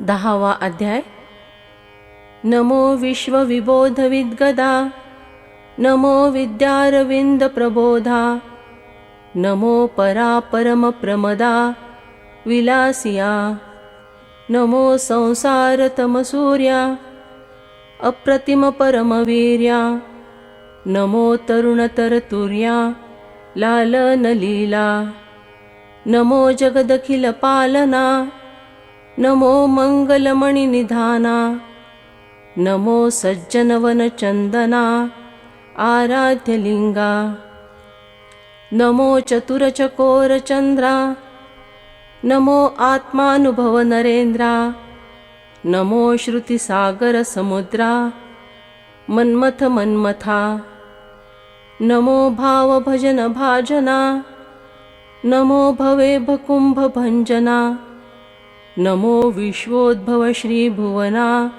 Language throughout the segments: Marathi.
10वा अध्याय. नमो विश्वविबोधविद्गदा, नमो विद्यारविंद प्रबोधा, नमो परापरमप्रमदा विलासिया, नमो संसारतमसूर्या अप्रतिम परमवीर्या, नमो तरुणतरतुर्या लालनलीला, नमो जगदखिलपालना, नमो मंगलमणिनिधाना, नमो सज्जनवनचंदना आराध्यलिंगा, नमो चतुरचकोरचंद्रा, नमो आत्मानुभव नरेंद्रा, नमो श्रुतिसागर समुद्रा मन्मथ मन्मथा, नमो भावभजन भाजना, नमो भवे भकुंभ भंजना, नमो विश्वोद्भव श्री भुवना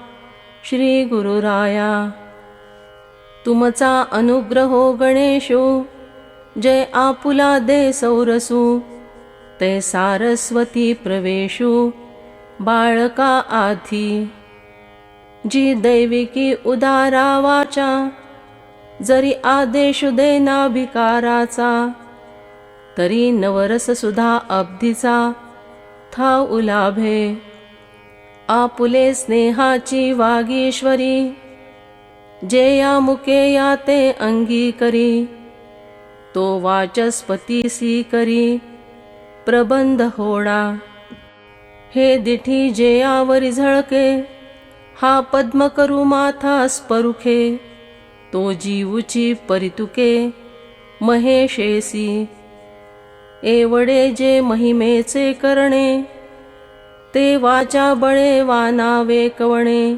श्री गुरुराया. तुमचा अनुग्रहो गणेशो, जय आपुला दे सौरसू, ते सारस्वती प्रवेशू बाळका आधी. जी दैविकी उदारा वाचा, जरी आदेश देना भिकाराचा, तरी नवरस सुधा अब्धीचा थाव उलाभे. आपुले स्नेहाची वागीश्वरी, जे या मुके या ते अंगी करी, तो वाचस्पतीसी करी प्रबंध होडा. हे दिठी जे यावरी झळके, हा पद्म करू माथा स्परुखे, तो जीवची परितुके महेशेसी. एवढे जे महिमेचे करणे, ते वाचा बळे वानावे कवणे,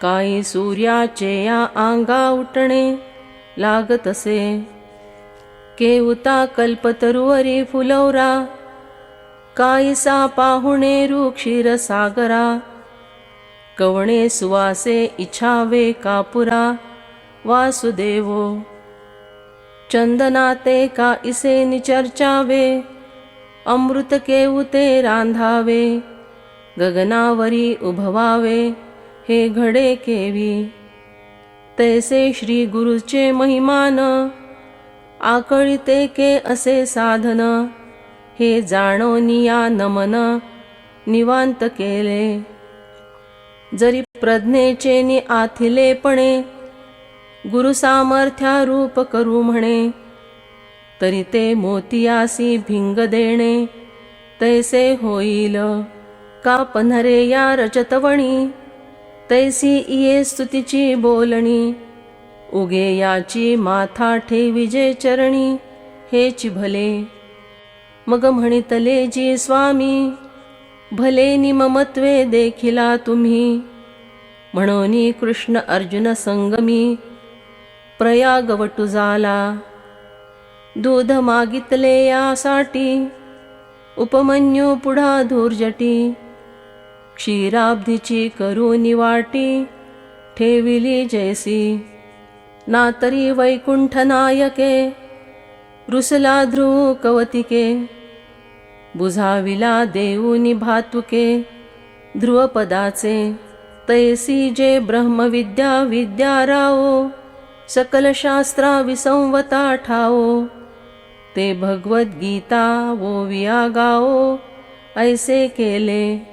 काही सूर्याचे या आंगा उठणे लागतसे. केवता कल्पतरुवरी फुलवरा, काहीसा पाहुणे क्षीरसागरा, कवणे सुवासे इच्छावे कापुरा वासुदेवो. चंदनाते का इसे निचर्चावे, अमृत केवते रांधावे, गगनावरी उभवावे हे घडे केवी. तैसे श्री गुरुचे महिमान, आकळिते के असे साधन, हे जाणोनिया नमन निवांत केले. जरी प्रज्ञेचे नि आथिलेपणे, गुरु सामर्थ्या रूप करू म्हणे, तरी ते मोतियासी भिंग देणे तैसे होईल. का पन्हरे या रजतवणी, तैसी इये स्तुतीची बोलणी, उगे याची माथा ठेविजे चरणी हेची भले. मग म्हणितले जी स्वामी, भले निममत्वे देखिला तुम्ही, म्हणोनी कृष्ण अर्जुन संगमी प्रयागवटु झाला. दूध मागितले यासाठी, उपमन्यू पुढा धूर्जटी, क्षीराब्धीची करूनी वाटी ठेविली जैसी. ना तरी वैकुंठ नायके, रुसला ध्रुव कवतिके, बुझाविला देऊनी भातुके ध्रुवपदाचे. तैसी जे ब्रह्मविद्या विद्याराओ, सकल शास्त्रा विसंवता ठाओ, ते भगवद्गीता वो वियागाओ ऐसे केले.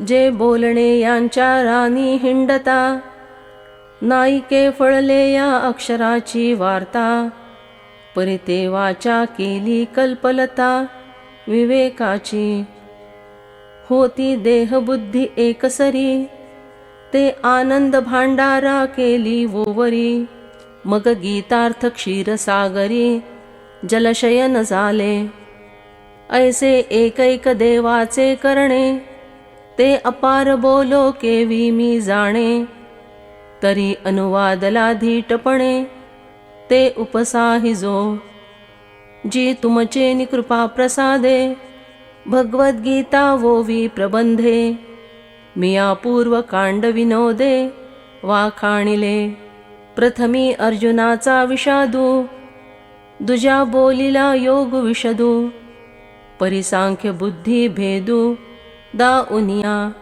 जे बोलणे यांच्या राणी हिंडता, नाईके फळले या अक्षराची वार्ता, परिते वाचा केली कल्पलता विवेकाची. होती देहबुद्धी एकसरी, ते आनंद भांडारा केली वोवरी. मग गीतार्थ क्षीरसागरी जलशयन झाले. ऐसे एकैक देवाचे करणे, ते अपार बोलो केवी मी जाणे. तरी अनुवादला धीटपणे, ते उपसाहिजो. जी तुमचे निकृपा प्रसादे, भगवद्गीता वोवी प्रबंधे. मिया पूर्व कांड विनोदे वाखाणिले. प्रथमी अर्जुनाचा विषादू, दुजा बोलिला योग विशदू. परिसांख्य बुद्धी भेदू दाउनिया.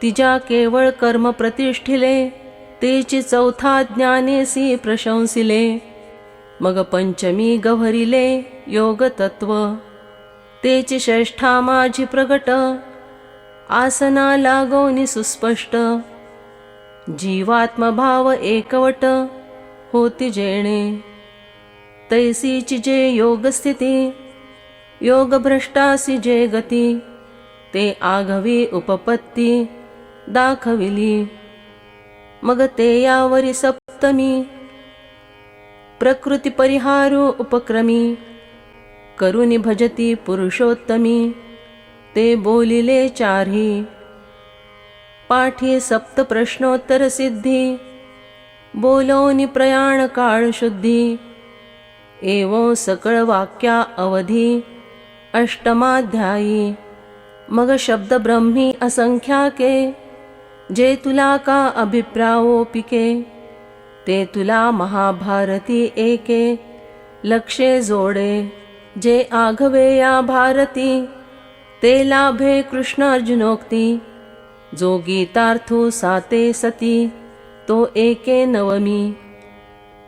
तिजा केवळ कर्म प्रतिष्ठिले, तेची चौथा ज्ञानेसी प्रशंसिले. मग पंचमी गव्हरिले योग तत्व, तेची षष्ठा माझी प्रगट. आसना लागोनी सुस्पष्ट, जीवात्मभाव एकवट होती जेणे. तैसीची जे योगस्थिती, योगभ्रष्टासी जे गती. ते आघवी उपपत्ती दाखविली. मग ते यावरी सप्तमी, प्रकृती परिहारू उपक्रमी. करुनी भजती पुरुषोत्तमी, ते बोलिले चारही. पाठी सप्त प्रश्नोत्तर सिद्धी, बोलोनी प्रयाण काळ शुद्धी. एवं सकळ वाक्या अवधी अष्टमाध्यायी. मग शब्द ब्रह्मी असंख्याके, जे तुला का अभिप्रायोपिके. ते तुला महाभारती एके, लक्षे जोडे. जे आघवे या भारती, ते लाभे कृष्णार्जुनोक्ती. जो गीतार्थो साते सती, तो एके नवमी.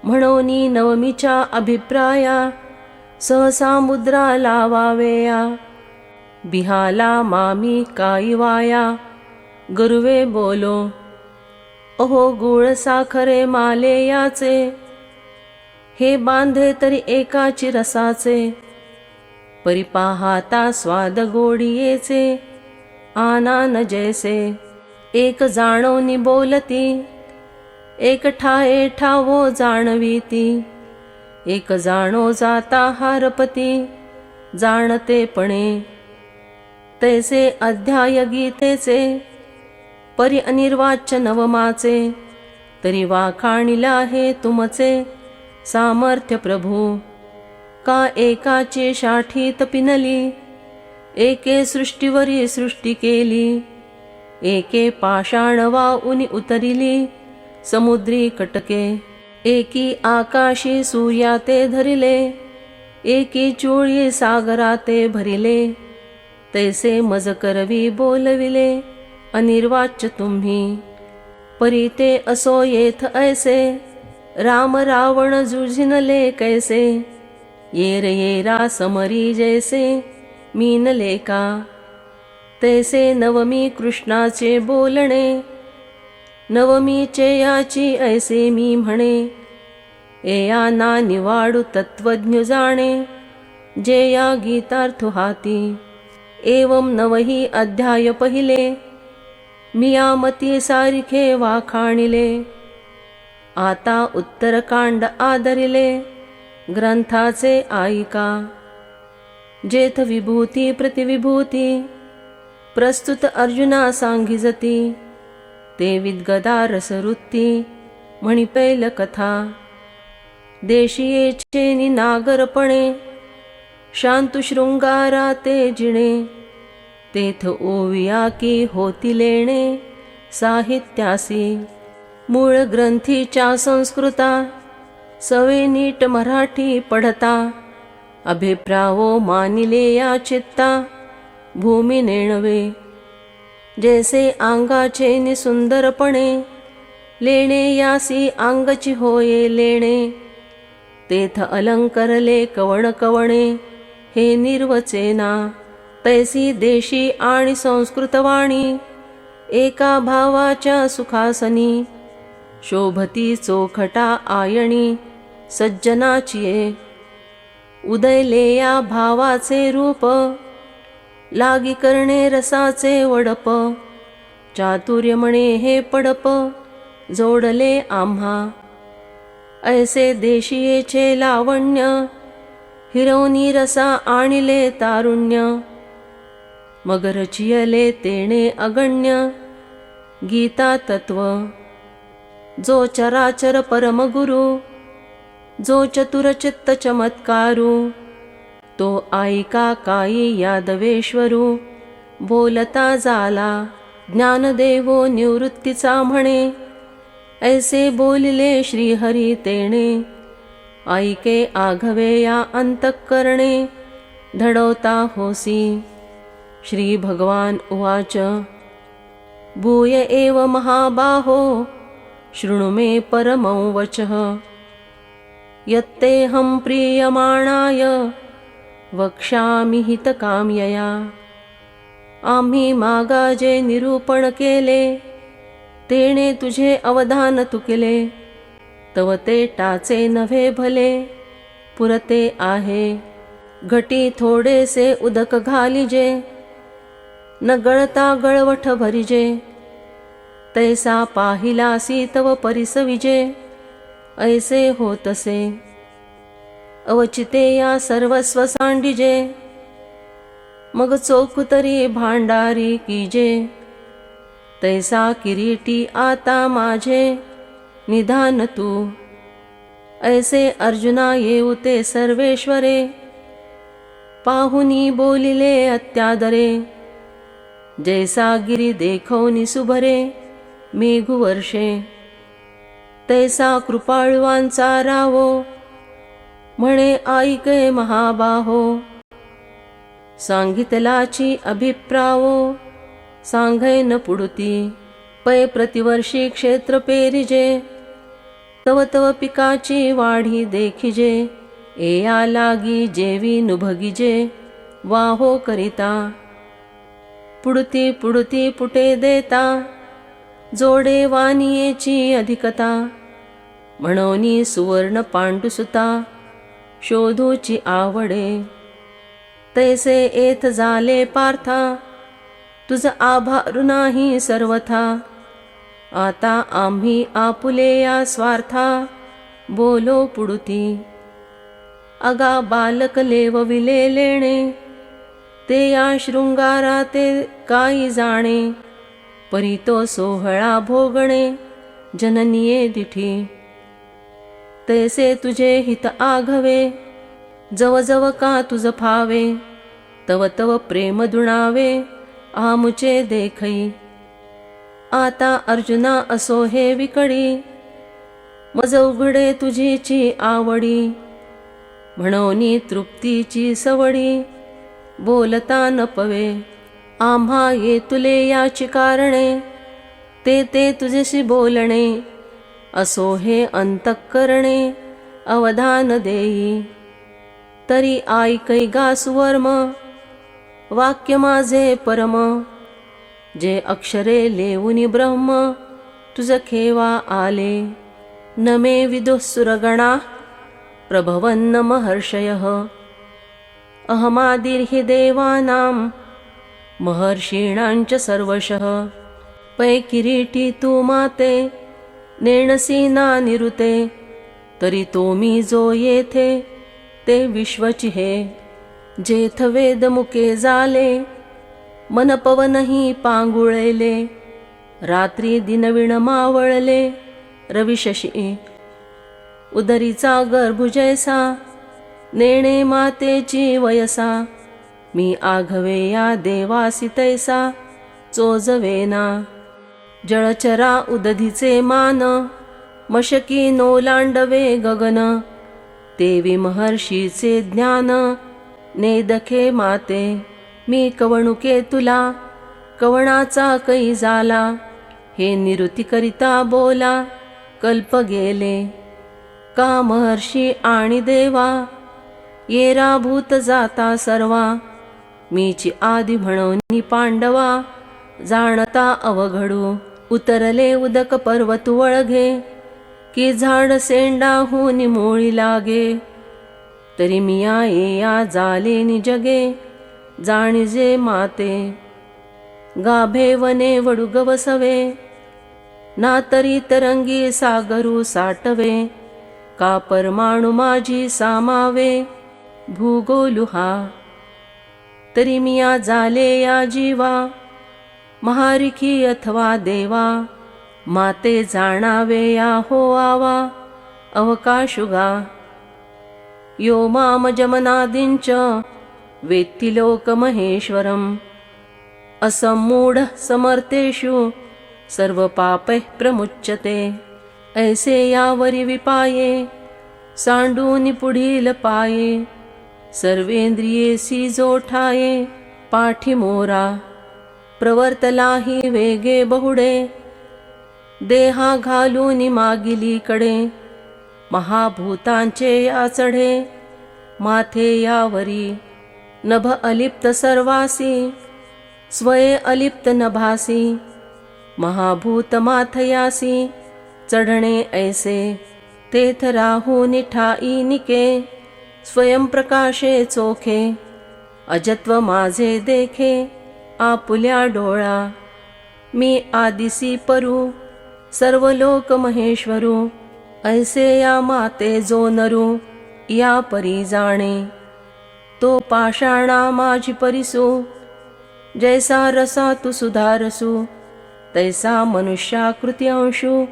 म्हणोनी नवमीच्या अभिप्राया, सहसा मुद्रा लावावेया. बिहाला मामी काईवाया, गुरुवे बोलो. अहो गुळ साखरे माले याचे, हे बांधे तरी एकाची रसाचे. परिपाहाता स्वाद गोडियेचे, आनंद जैसे. एक जाणोनी बोलती, एक ठाये ठावो जाणवीती. एक जाणो जाता हारपती, जाणतेपणे. तैसे अध्याय गीतेचे, परी अनिर्वाच्य नवमाचे. तरी वाखाणिला हे तुमचे सामर्थ्य प्रभू. का एकाची शाठीत पिनली, एके सृष्टीवरी सृष्टी केली. एके पाषाण वाऊनी उतरिली समुद्री कटके. एकी आकाशी सूर्याते धरिले, एकी चोळी सागराते भरिले. तैसे मज करवी बोलविले अनिर्वाच्य तुम्ही. परी ते असो येथ ऐसे, राम रावण जुझिनले कैसे. येर येरा समरी जैसे, मीनले का. तैसे नवमी कृष्णाचे बोलणे, नवमीचे याची ऐसे मी म्हणे. एया ना निवाडू तत्वज्ञ जाणे, जे या गीतार्थ हाती. एवं नवही अध्याय पहिले, मियामती सारिखे वाखाणिले. आता उत्तरकांड आदरिले, ग्रंथाचे आईका. जेथ विभूती प्रतिविभूती, प्रस्तुत अर्जुना सांगिजती. ते विद्गदा रसवृत्ती, म्हणी पैल कथा. देशीयेचे नागरपणे, शांतु शृंगारा ते जिणे. तेथ ओविया की होती लेणे, साहित्यासी. मूळ ग्रंथीच्या संस्कृता, सवे नीट मराठी पढता. अभिप्रावो मानिले या चित्ता, भूमी नेणवे. जैसे अंगाचे निसुंदरपणे, लेणे यासी अंगची होये लेणे. तेथ अलंकरले कवण कवणे, हे निर्वचेना. तैसी देशी आणि संस्कृतवाणी, एका भावाच्या सुखासनी. शोभती चोखटा आयणी, सज्जनाचिये. उदयले या भावाचे रूप, लागी करणे रसाचे वडप. चातुर्य म्हणे हे पडप, जोडले आम्हा. ऐसे देशीयेचे लावण्य, हिरवनी रसा आणिले तारुण्य. मग रचियले तेणे अगण्य, गीता तत्व. जो चराचर परमगुरु, जो चतुरचित्त चमत्कारू. तो ऐका काई यादवेश्वरू, बोलता जाला. ज्ञानदेवो निवृत्तीचा म्हणे, ऐसे बोलिले श्रीहरी तेणे. ऐके आघवे या अंतःकरणे, धडवता होसी. श्री भगवान उवाच. भूय एव महाबाहो शृणु मे परमं वचः यत्तेऽहं प्रीयमाणाय वक्ष्यामि हितकाम्यया। आम्ही मागा जे निरूपण केले तेणे तुझे अवधान तुकिले, तव ते टाचे नव्हे भले पुरते आहे। घटी थोडेसे उदक घालिजे, न गळता गळवठ भरिजे, तैसा पाहिलासी तव परिसविजे, ऐसे होतसे अवचिते या सर्वस्व सांडिजे, मग चोखुतरी भांडारी कीजे, तैसा किरीटी आता माझे निधान तू। ऐसे अर्जुना येऊते सर्वेश्वरे, पाहुनी बोलिले अत्यादरे, जैसा गिरी देखोनी सुभरे मेघुवर्षे, तैसा कृपाळुवांचा रावो, म्हणे ऐके महाबाहो। सांगितलाची अभिप्रावो, सांगै न पुढती, पै प्रतिवर्षी क्षेत्र पेरिजे, तव तव पिकाची वाढी देखिजे, एया लागी जेवी नुभगिजे वाहो करिता। पुढती पुढती पुटे देता, जोडे वानियेची अधिकता, म्हणोनी सुवर्ण पांडुसुता शोधूची आवडे, तैसे एथ झाले पार्था, तुझ आभारू नाही सर्वथा। आता आम्ही आपुले या स्वार्था, बोलो पुढती। अगा बालक लेवविले लेणे, ते या शृंगारा ते काही जाणे, परी तो सोहळा भोगणे जननिये दिठी। तैसे तुझे हित आघवे, जव जव का तुझ फावे, तव तव प्रेम दुणावे आमुचे देखई। आता अर्जुना असो हे विकडी, मज उघडे तुझीची आवडी, म्हणोनी तृप्तीची सवडी बोलता न पवे। आम्हा ये तुले याची कारणे, ते तुझेशी बोलणे, असो हे अंतःकरणे अवधान देई। तरी ऐकै गा सुवर्म, वाक्य माझे परम, जे अक्षरे लेऊनी ब्रह्म तुझ खेवा आले। न मे विदुःसुरगणा प्रभवन्न महर्षयः, अहमादिर्हि देवानां महर्षीणांच सर्वशः। पै किरीटी तू माते, नेणसी ना निरुते, तरी तो मी जो येथे ते विश्वचिहे। जेथ वेद मुके झाले, मन पवनही पांगुळले, रात्री दिनविण मावळले रविशशी। उदरीचा गर्भ जैसा, नेणे मातेची वयसा, मी आघवे या देवासी तैसा चोजवेना। जळचरा उदधीचे मान, मशकी नोलांडवे गगन, तेवी महर्षीचे ज्ञान नेदखे माते। मी कवणुके तुला, कवणाचा कै झाला, हे निरुती करिता बोला कल्प गेले। का महर्षी आणि देवा, येरा भूत जाता सर्वा, मीची आदि म्हणून पांडवा जाणता अवघडू। उतरले उदक पर्वत वळघे, की झाड सेंडाहून मोळी लागे, तरी मिया येया जाले निजगे जाणिजे माते। गाभे वने वडू गवसवे, ना तरी तरंगी सागरू साठवे, का परमाणु माझी सामावे भूगोलुहा। तरी मिया जाले या जीवा, महारिखी अथवा देवा, माते जाणावे या हो आवा अवकाशुगा। यो माम जमनादिंच वेत्ति लोकमहेश्वरम्, असम्मूढ समर्थेषु सर्वपापैः प्रमुच्यते। ऐसे यावरी विपाये, सांडूनि पुढील पाये, सर्वेंद्रिये सी जोठाये पाठीमोरा। प्रवर्तलाही वेगे बहुडे, देहा घालून मागिलीकडे, महाभूतांचे या चढे, माथे यावरी नभ अलिप्त सर्वासी, स्वये अलिप्त नभासी, महाभूत माथयासी, चढणे ऐसे तेथ राहूनि ठाई निके, स्वयं प्रकाशे चोखे, अजत्व माझे देखे, आपुल्या डोळा, मी आदिसी परू, सर्व लोक महेश्वरू, ऐसे या माते जो नरू, या परी जाणे, तो पाषाणा माझी परिसू, जैसा रसा तू सुधारसू, तैसा मनुष्याकृती अंशू,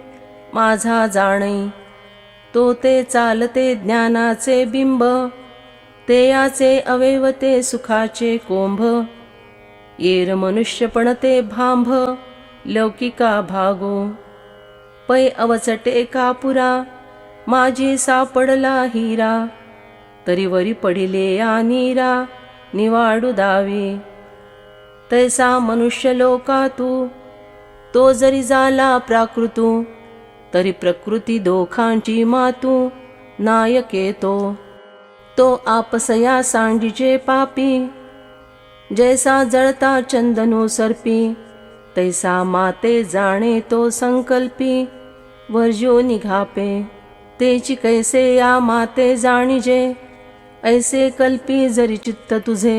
माझा जाणे, तो ते चालते ज्ञानाचे बिंब, ते याचे अवयवते सुखाचे कोंभ, येर मनुष्यपण ते भांभ, लौकिका भागो, पै अवचटे कापुरा, माझी सापडला हिरा, तरी वरी पडिले या नीरा, निवाडू दावी, तैसा मनुष्य लोका तू, तो जरी झाला प्राकृतू, तरी प्रकृती दोखांची मातू, नायके तो आपसया सांडीचे पापी, जैसा जळता चंदनू सर्पी, तैसा माते जाणे तो संकल्पी, वर्जो निघापे, तेची कैसे या माते जाणीजे, ऐसे कल्पी जरी चित्त तुझे,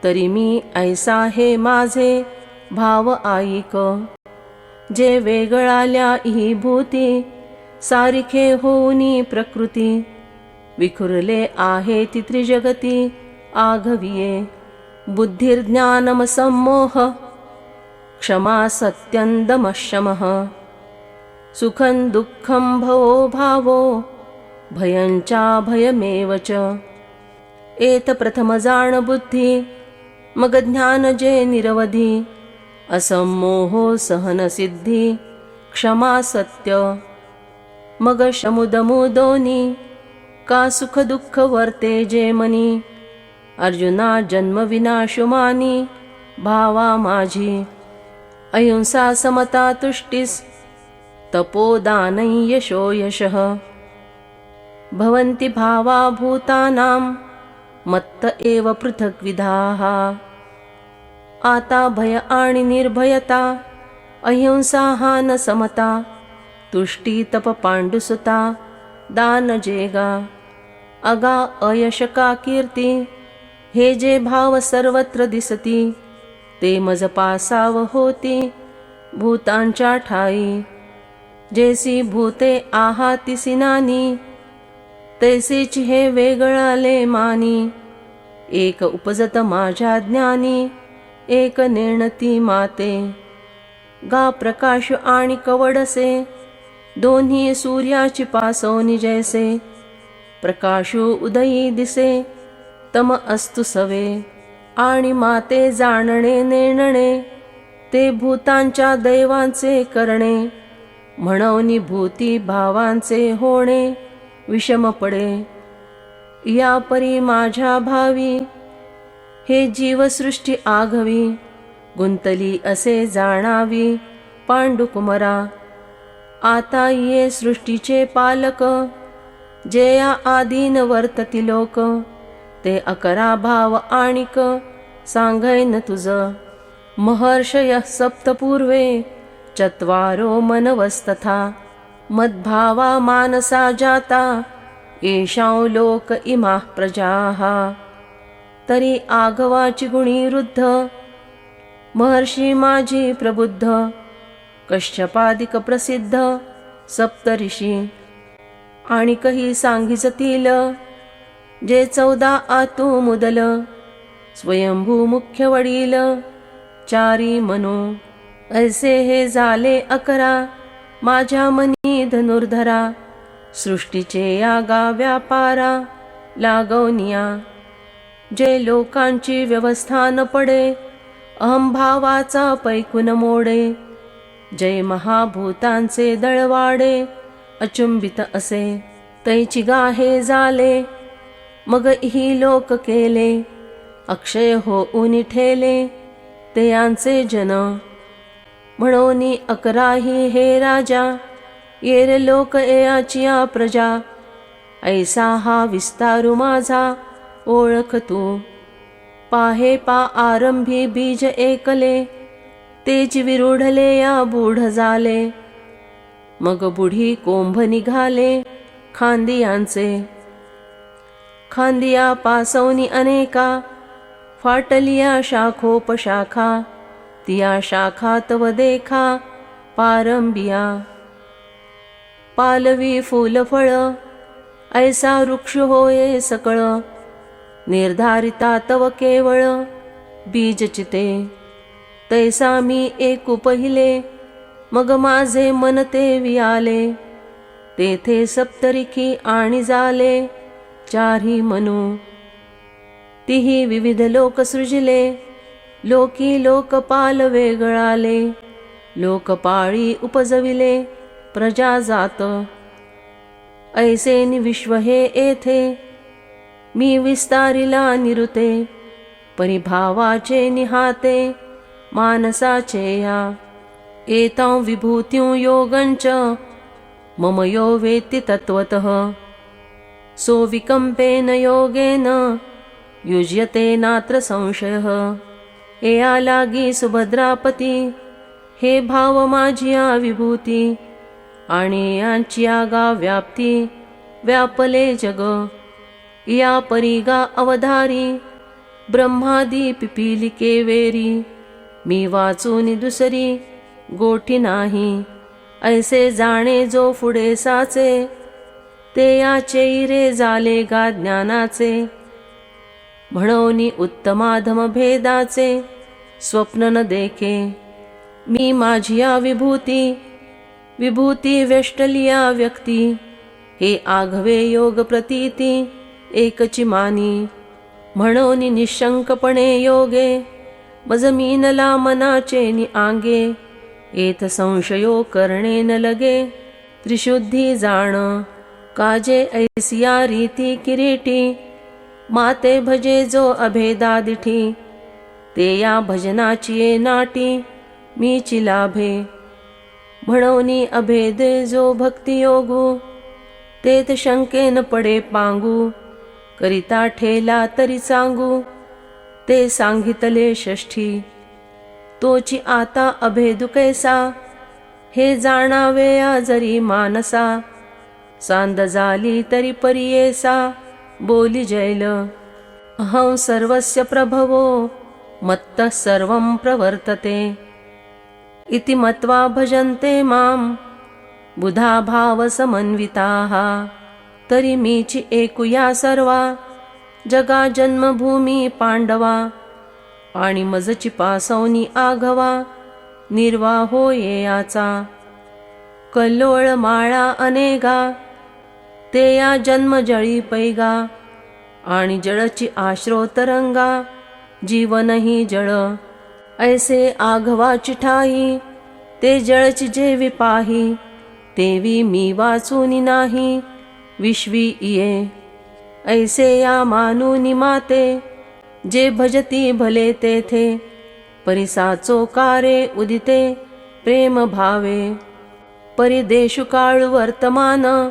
तरी मी ऐसा हे माझे भाव आईक, जे वेगळाल्या ही भूती, सारिखे होऊनी प्रकृती, विखुरले आहे ती त्रिजगती, आघविये, बुद्धिर्ज्ञानम सम्मोह, क्षमा सत्यंदमशमः, सुखं दुःखं भवो भावो, भयंचा भयमेव च, एत प्रथम जाण बुद्धी, मग ज्ञान जे निरवधी, असम्मोहो सहन सिद्धी, क्षमा सत्य, मग शमुदमु दोनी, का सुख दुःख वर्ते जे मनी, अर्जुना जन्म विनाशुमानी, भावा माझी, अहिंसा समता तुष्टिस, तपोदानै यशो यशः, भवन्ति भावा भूतानां, मत्त एव पृथग्विधाः, आता भय आणि निर्भयता, अहिंसा हान समता, तुष्टी तप पांडुसुता, दान जेगा, अगा अयशका कीर्ती, हे जे भाव सर्वत्र दिसती, ते मज पासाव होती, भूतांच्या ठाई, जैसी भूते आहातिसी नानी, तैसेच हे वेगळाले मानी, एक उपजत माझ्या ज्ञानी, एक निर्णती माते, गा प्रकाश आणि कवडसे, दोन्ही सूर्याची पासोनी जैसे, प्रकाशू उदयी दिसे, तम अस्तु सवे, आणि माते जाणणे नेणणे, ते भूतांच्या दैवांचे करणे, म्हणून भूती भावांचे होणे, विषम पडे, या परी माझ्या भावी, हे जीवसृष्टी आघवी, गुंतली असे जाणावी, पांडुकुमरा, आता ये सृष्टीचे पालक, जे या आदीन वर्तती लोक, ते अकरा भाव आणिक, सांगैन तुझ, महर्षय सप्तपूर्वे, चत्वारो मनवस्तथा, मद्भावा मानसा जाता, येषां लोक इमाः प्रजाः, तरी आघवाची गुणी रुद्ध, महर्षी माझी प्रबुद्ध, कश्यपादिक प्रसिद्ध, सप्तऋषी, आणि कही सांगिजतील, जे 14 आतू मुदल, स्वयंभू मुख्य वडील, चारी मनो, ऐसे हे झाले 11, माझ्या मनी धनुर्धरा, सृष्टीचे यागा व्यापारा, लागवनिया, जे लोकांची व्यवस्था न पडे, अहंभावाचा पैकुन मोडे, जय महाभूतांचे दळवाडे, अचुंबित असे, तैची गाहे झाले, मग ही लोक केले, अक्षय होऊन ठेले, ते यांचे जन. म्हणोनी अकराही हे राजा, येर लोक एयाचिया प्रजा. ऐसा हा विस्तारू माझा ओळख तू. पाहे पा आरंभी बीज एकले, तेच विरूढले या बूढ झाले. मग बुढी कोंभ निघाले खांदियांचे. खांदिया पासवनी अनेका, फाटलिया शाखोपशाखा. तिया शाखा तव देखा पारंबिया. पालवी फूल फळ, ऐसा वृक्ष होये सकळ. निर्धारिता तव केवळ बीज चिते. तैसा मी एकू पहिले, मग माझे मन ते वियाले. तेथे सप्तरिखी आणि जाले चारही मनू. तिही विविध लोक सृजिले, लोकी लोकपाल वेगळाले. लोकपाळी उपजविले प्रजा जात. ऐसे विश्व हे येथे, मी विस्तारिला निरुते. परिभावाचे निहाते मानसाचे या. एतां विभूत्युं योगंच मम यो वेत्ति तत्त्वतः. सो विकम्पेन योगेन युज्यते नात्र संशयः. एया लागी सुभद्रापती, हे भाव माझिया विभूती. आणि यांचिया गा व्याप्ती व्यापले जग. या परिगा अवधारी, ब्रह्मादी पिपीलिके वेरी. मी वाचूनी दुसरी गोठी नाही. ऐसे जाणे जो पुढे साचे, ते याचे रे झाले गा ज्ञानाचे. म्हणोनी उत्तमाधम भेदाचे स्वप्न न देखे. मी माझिया विभूती, विभूती वेष्टलिया व्यक्ती. हे आघवे योग प्रतीती एकची मानी. म्हणोनी निशंकपणे योगे, मज मीनला मनाचे नि आंगे. एथ संशयो करणे न लगे, त्रिशुद्धी जाण. काजे ऐसिया रीती किरीटी, माते भजे जो अभेदा दिठी. ते या भजनाची ये नाटी, मीची लाभे. म्हणोनी अभेद जो भक्ती योगू, तेथ शंके न पडे पांगू. करिता ठेला तरी सांगू, ते सांगितले षष्ठी. तोची आता अभेदु कैसा, हे जाणावे या जरी मानसा. सांद झाली तरी परियेसा, बोली जैल. अहं सर्वस्य प्रभवो, मत्तः सर्वं प्रवर्तते. इति मत्वा भजन्ते मां, बुधा भाव समन्विताः. तरी मीची ऐकुया सर्वा, जगा जन्मभूमी पांडवा. आणि मजची पासवनी आघवा, निर्वाह होये याचा. कल्लोळ माळा अनेगा, ते या जन्म जळी पैगा. आणि जळची आश्रो तरंगा, जीवनही जळ. ऐसे आघवाची ठाई, ते जळची जे विपाही. तेवी मी वाचूनी नाही, विश्वी इये. ऐसे या मानूनी माते, जे भजती भले तेथे. परिसाचो कारे उदिते प्रेम भावे. परिदेशु काळू वर्तमान,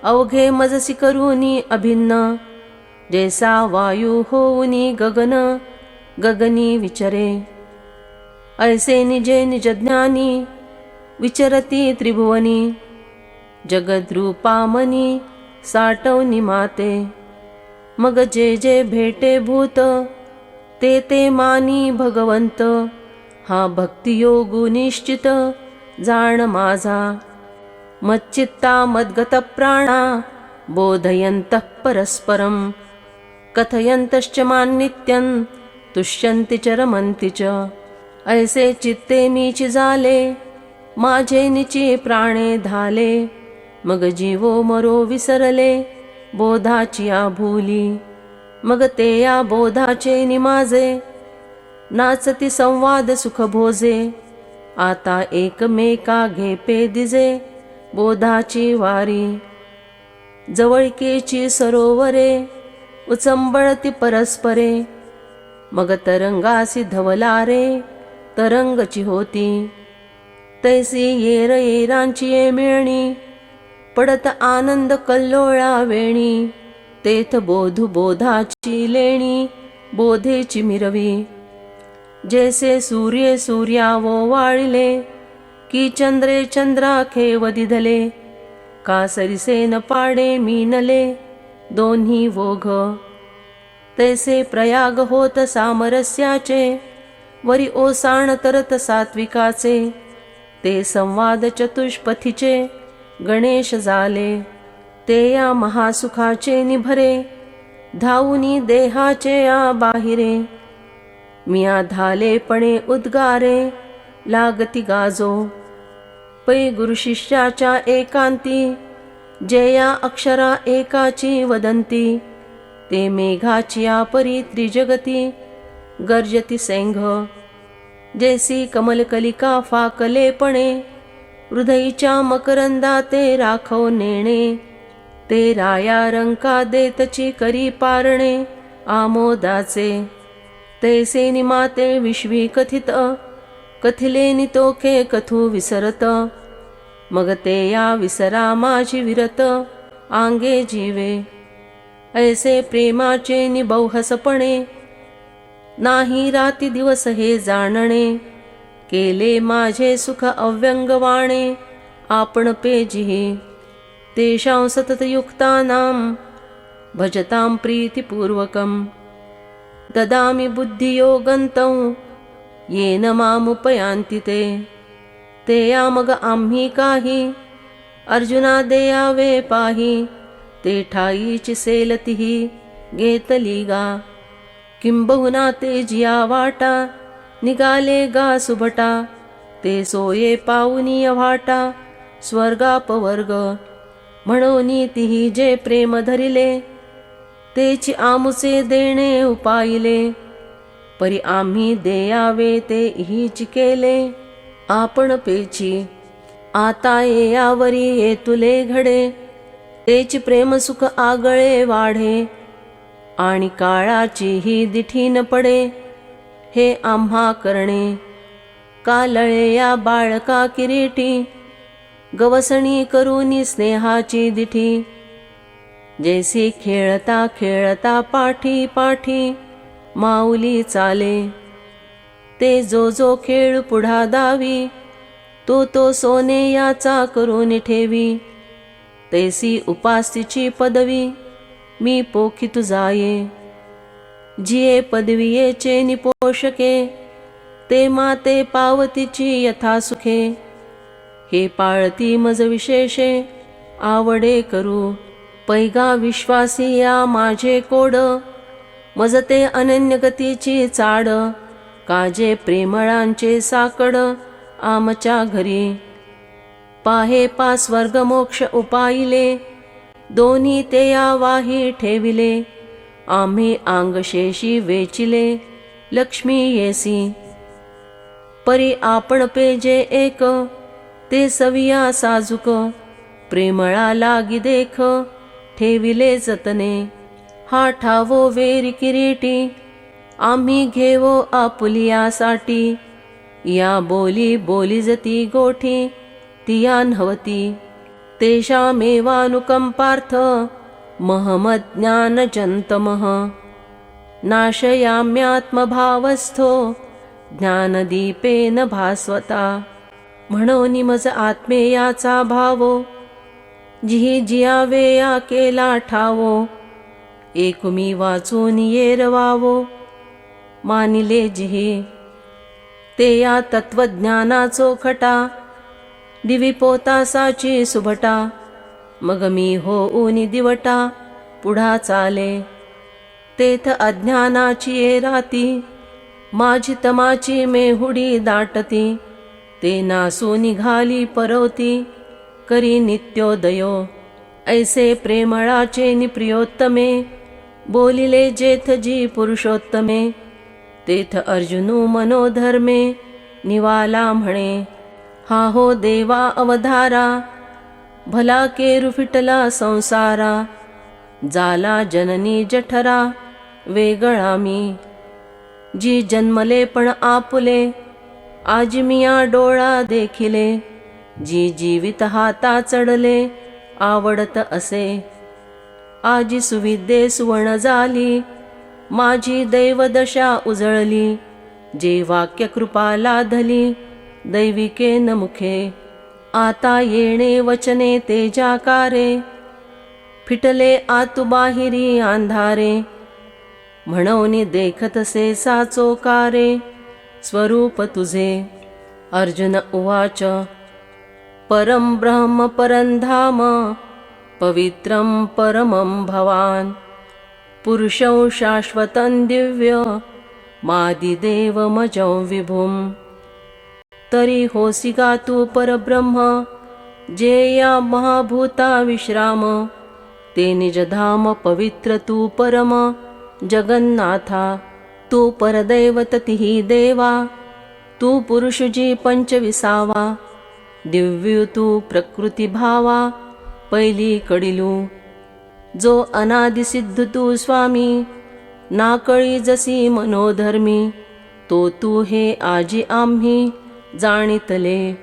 अवघे मजसी करूनी अभिन्न. जैसा वायू होऊनी गगन, गगनी विचरे. ऐसे निजे निज ज्ञानी, विचरती त्रिभुवनी. जगद्रूपामनी साठवनी माते. मग जे जे भेटे भूत, ते ते मानी भगवंत. हा भक्तियोगु निश्चित जाण माझा. मच्चित्ता मद्गत प्राणा, बोधयन्तः परस्परं. कथयन्तश्च मान्नित्यं, तुष्यन्ति च रमन्ति च. ऐसे चित्ते मीची झाले, माझे निची प्राणे धाले. मग जीवो मरो विसरले, बोधाचिया भूली. मग ते या बोधाचे निमाजे, नाचती संवाद सुख भोजे. आता एकमेका घेपे दिजे, बोधाची वारी. जवळकेची सरोवरे, उचंबळती परस्परे. मग तरंगासी धवला रे तरंगची होती, तैसी येर येरांची ये मिळणी, पडत आनंद कल्लोळा वेणी, तेथ बोधू बोधाची लेणी, बोधेची मिरवी. जैसे सूर्ये सूर्यावो वाळिले, की चंद्रे चंद्राखे वदिधले, का सरिसे न पाडे मीनले, दोन्ही वोघ. तैसे प्रयाग होत सामरस्याचे, वरी ओसाण तरत सात्विकाचे, ते संवाद चतुष्पथीचे गणेश झाले. ते या महासुखाचे निभरे, धावुनी देहाचे या बाहिरे. मिया धालेपणे उद्गारे, लागती गाजो. पै गुरुशिष्याच्या एकांती, जे या अक्षरा एकाची वदंती, ते मेघाची या परी त्रिजगती गर्जती सैंघ. जैसी कमलकलिका फाकलेपणे, हृदयीच्या मकरंदा ते राखव नेणे. ते राया रंका देतची करी पारणे आमोदाचे. तैसे निमाते विश्वी कथित, कथिले नितोखे कथू विसरत. मग ते या विसरा माझी विरत, आंगे जीवे. ऐसे प्रेमाचे निबौहसपणे, नाही राती दिवस हे जाणणे. केले माझे सुख अव्यंगवाणे, आपण पेजिही. तेषां सततयुक्तानां, भजतां प्रीतिपूर्वकम्. ददामि बुद्धियोगन्तं, येन मामुपयान्ति ते. ते या मग आम्ही काही, अर्जुना देयावे पाही. ते ठाईची सेलतीही घेतली गा, किंबहुना ते जिया वाटा. निघाले गा सुभटा, ते सोये पाऊनी अव्हाटा. स्वर्गापवर्ग म्हणोनी तिही जे प्रेम धरिले, तेची आमुचे देणे उपायले. परी आम्ही देयावे ते हीच केले, आपण पेची. आता यावरी ये तुले घडे, तेची प्रेम सुख आगळे वाढे. आणि काळाची ही दिठी न पडे, हे आम्हा करणे. कालळे या बाळका किरीटी, गवसणी करूनी स्नेहाची दिठी. जैसी खेळता खेळता पाठी पाठी, माऊली चाले. ते जो जो खेळ पुढा दावी, तो तो सोने याचा करून ठेवी. तैसी उपासीची पदवी, मी पोखितु जाये. जिये पदवियेचे निपोषके, ते माते पावतीची यथा सुखे. हे पाळती मज विशेषे, आवडे करू. पैगा विश्वासी या माझे कोड, मजते अनन्य गतीची चाड. काजे प्रेमळांचे साकड, आमच्या घरी. पाहे पा स्वर्ग मोक्ष उपाईले, दोन्ही ते या वाही ठेविले. आम्ही आंगशेषी वेचिले, लक्ष्मी येसी. परी आपण पेजे एक, ते सविया साजुक. प्रेमळा लागी देख, ठेविले जतने. हा ठावो वेरी किरीटी, आम्ही घेवो आपुलियासाठी. या बोली बोलिजती गोठी, तिया नव्हती. तेषामेवानुकंपार्थ, महमज्ञानजन्तमः. नाशयाम्यात्मभावस्थो, ज्ञानदीपेन भास्वता. म्हणोनी मज आत्मेयाचा भावो, जिही जियावे या केला ठावो. एकुमी वाचून ये रवावो, मानिले जिही. ते या तत्वज्ञानाचो खटा, दिवी पोतासाची सुभटा. मग मी होऊनी दिवटा, पुढा चाले. तेथ अज्ञानाची ये राती, माझी तमाची मेहुडी दाटती. ते नासू निघाली परवती, करी नित्योदयो. ऐसे प्रेमळाचे निप्रियोत्तमे, बोलिले जेथ जी पुरुषोत्तमे. तेथ अर्जुनू मनोधर्मे, निवाला म्हणे. हा हो देवा अवधारा, भला केरु फिटला संसारा. जाला जननी जठरा, वेगळा मी. जी जन्मले पण आपुले, आज मिया डोळा देखिले, जी जीवित हाता चढले, आवडत असे. आजी सुविद्ये सुवर्ण झाली, माझी दैवदशा उजळली, जे वाक्य कृपा लाधली, दैविके न मुखे. आता येणे वचने तेजाकारे, फिटले आतु बाहिरी अंधारे, म्हणून देखतसे साचोकारे, स्वरूप तुझे. अर्जुन उवाच परं ब्रह्म परं धाम, पवित्रं परमं भवान्, पुरुषं शाश्वतं दिव्य, मादिदेवमजं विभुम्. तरी होसी गा तू परब्रह्म, जे या महाभूता विश्राम, ते निजधाम पवित्र तू परम जगन्नाथा. तू परदैवत तिही देवा, तू पुरुषजी पंचविसावा, दिव्य तू प्रकृती भावा, पहिली कडीलू. जो अनादिसिद्ध तू स्वामी, नाकळी जसी मनोधर्मी, तो तू हे आजी आम्ही जाणितले.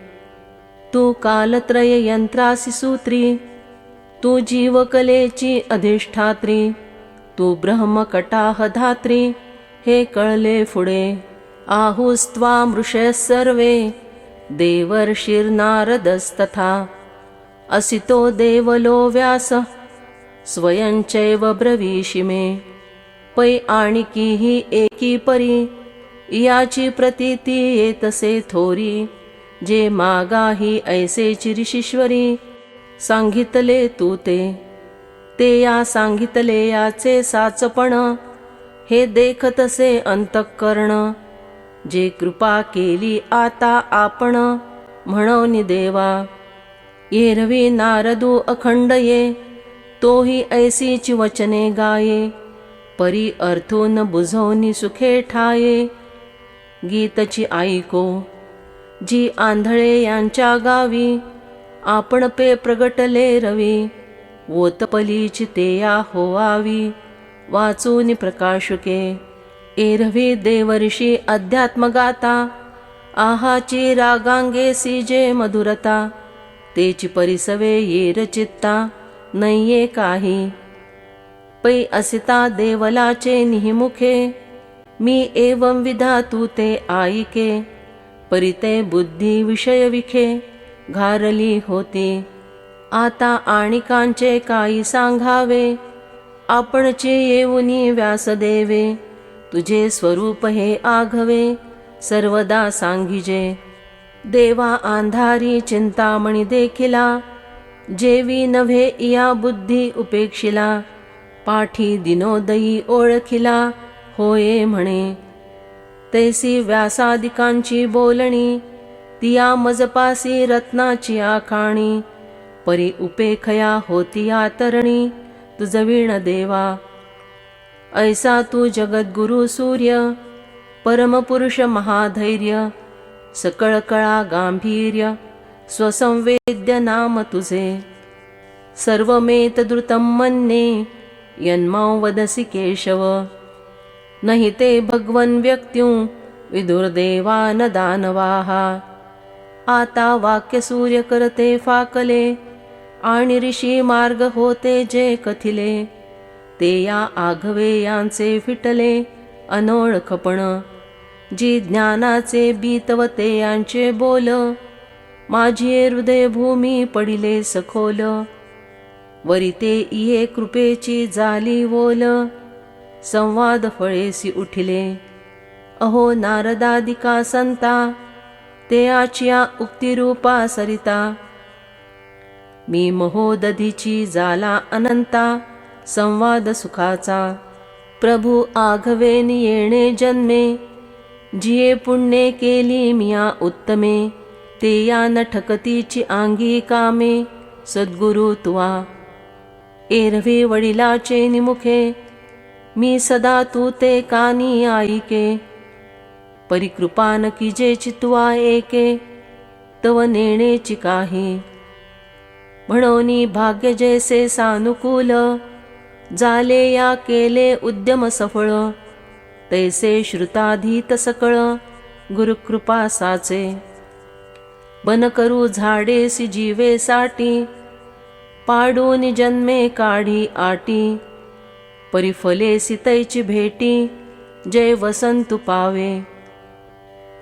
तू कालत्रय यंत्रासी सूत्री, तू जीवकलेची अधिष्ठात्री, तू ब्रह्मकटाह धात्री, हे कळले पुढे. आहुस्त्वा मृषः सर्वे, देवर्षिर्नारदस्तथा, असितो देवलो व्यास, स्वयंचैव ब्रवीषि मे. पै आणिकी ही एकी परी, याची प्रतीती येतसे थोरी, जे मागाही ऐसेची ऋषीश्वरी, सांगितले तू ते या सांगितले याचे साचपण, हे देखतसे अंतःकरण. जे कृपा केली आता आपण, म्हणून देवा. एरवी नारदू अखंड ये, तोही ऐसीची वचने गाये, परी अर्थून बुझवनी सुखे ठाये. गीतची ऐको जी आंधळे यांच्या गावी, आपण पे प्रगटले रवी, वोतपलीची तेया होवावी, वाचून प्रकाशुके. एरवी देवर्षी अध्यात्मगाता, आहाची रागांगेसी जे मधुरता, तेची परिसवे येर चित्ता, नये काही. पै असिता देवलाचे निहिमुखे, मी एवं विधा तू ते आईके, परिते बुद्धी विषय विखे, घारली होती. आता आणिकांचे काही सांगावे, आपणचे येऊनी व्यासदेवे, तुझे स्वरूप हे आघवे, सर्वदा सांगिजे. देवा अंधारी चिंतामणी देखिला, जेवी नव्हे या बुद्धी उपेक्षिला, पाठी दिनोदयी ओळखिला, होये म्हणे. तैसी व्यासादिकांची बोलणी, तिया मजपासी रत्नाची आखाणी, परी उपेखया होतिया तरणी, तुझविण देवा. ऐसा तू जगद्गुरु सूर्य, परमपुरुष महाधैर्य, सकळ कळा गांभीर्य, स्वसंवेद्य नाम तुझे. सर्वमेत द्रुतं मन्ये, यन्मां वदसि केशव. नहि ते भगवन् व्यक्त्युं, विदुर्देवा न दानवाः. आता वाक्य सूर्य करते फाकले, आणि ऋषी मार्ग होते जे कथिले, ते या आघवे यांचे फिटले अनोळखपण. जी ज्ञानाचे बीतवते यांचे बोल, माझी हृदय भूमी पडिले सखोल. वरी ते इये कृपेची जाली वोल, संवाद फळेसी उठिले. अहो नारदादिका संता, ते आचिया उक्तिरूपा सरिता. मी महोदधीची जाला अनंता, संवाद सुखाचा. प्रभू आघवेनी येणे जन्मे, जिये पुण्ये केली मिया उत्तमे, ते या न ठकतीची आंगी कामे, सद्गुरु तुवा. एरवी वडिलाचे निमुखे, मी सदा तू ते कानी आईके, परिकृपान कीजे चित्वा एके, तव नेणेची काही. म्हणोनी भाग्य जैसे सानुकूल, झाले या केले उद्यम सफळ. तैसे श्रुताधीत सकळ गुरुकृपा साचे. बन करू झाडेसी जीवे साठी, पाडून जन्मे काढी आटी. परिफले सीतैची भेटी, जय वसंतु पावे.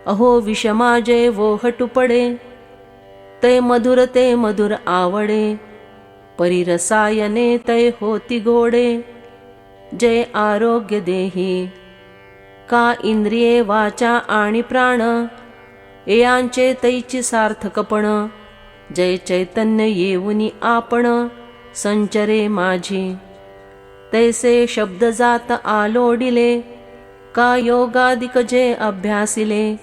अहो विषमा जय वोहटु पडे, तै मधुर ते मधुर आवडे. परिरसायने तै होती गोडे, जय आरोग्य देही. का इंद्रिये वाचा आणि प्राण, यांचे तैची सार्थकपण. जय चैतन्य येऊनी आपण, संचरे माझी. तैसे शब्द जात आलोडिले, का योगादिक जे अभ्यासिले.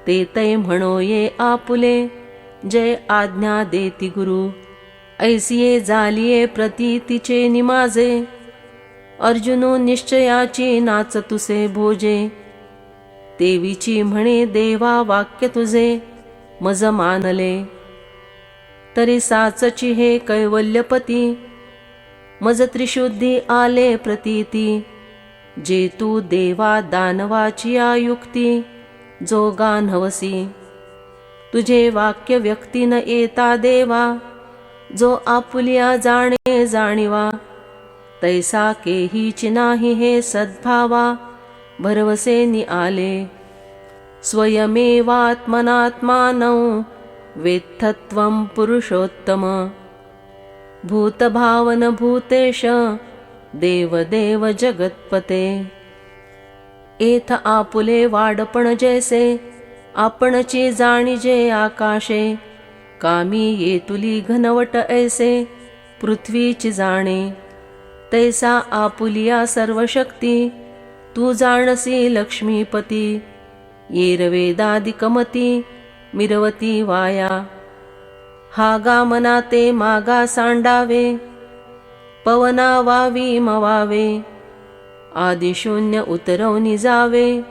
ते तै म्हणो ये आपुले, जय आज्ञा देती गुरु. ऐसिये जालिये प्रतीतीचे निमाजे, अर्जुनो निश्चयाची नाचतुसे भोजे. देवीची म्हणे देवा वाक्य तुझे, मज मानले. तरी साचची हे कैवल्यपती, मज त्रिशुद्धी आले प्रतीती. जे तू देवा दानवाची आयुक्ती, जोगा नवसी. तुझे वाक्य व्यक्ती न येता देवा, जो आपुलिया जाणे जाणीवा. तैसा केहीच नाही हे सद्भावा, भरवसे नि आले. स्वयमेवात्मनात्मानं वेत्थत्वं पुरुषोत्तम. भूतभावन भूतेश, देवदेव जगत्पते. एथ आपुले वाडपण जैसे, आपणची जाणीजे आकाशे. कामी येतुली घनवट ऐसे, पृथ्वीची जाणे. तैसा आपुलिया सर्वशक्ती, तू जाणसी लक्ष्मीपती. येरवेदादिकमती, मिरवती वाया. हा गामना ते मागा सांडावे, पवना वावी मवावे. आदिशून्य उतरवनी जावे,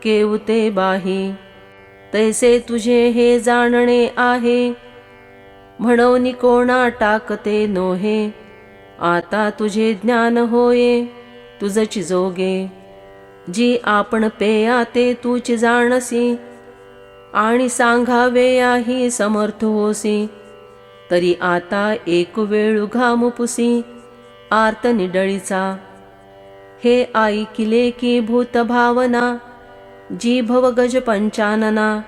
केवते बाही. तैसे तुझे हे जाणणे आहे, म्हणून कोणा टाकते नोहे. आता तुझे ज्ञान होये, तुझची जोगे. जी आपण पेया ते तूच जाणसी, आणि सांगावे याही समर्थ होसी. तरी आता एक वेळ घामुपुसी, आर्त निडळीचा. हे ऐकिले की भूत भावना, जी भवगज पंचानना.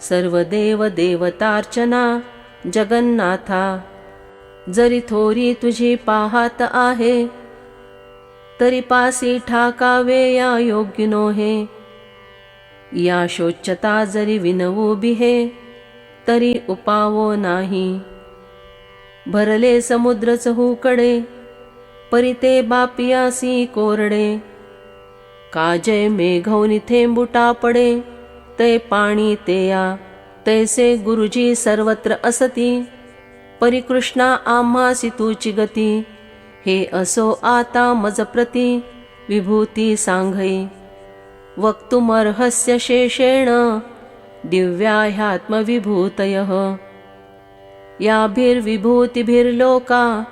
सर्व देव देवतार्चना, जगन्नाथा. जरी थोरी तुझी पाहत आहे, तरी पासी ठाकावे या योग्य नोहे. या शोच्यता जरी विनवू बिहे, तरी उपावो नाही. भरले समुद्र चहूकडे, परी ते बापियासी कोरडे. काजय मेघवनी थेंबुटा पडे, ते पाणी तेया. तैसे गुरुजी सर्वत्र असती, परिकृष्णा आम्हासी तूची गती. हे असो आता मज प्रती, विभूती सांगई. वक्तुमर्हस्य शेषेण, दिव्या ह्यात्मविभूतयः. याभिर्विभूतिभिर्लोका,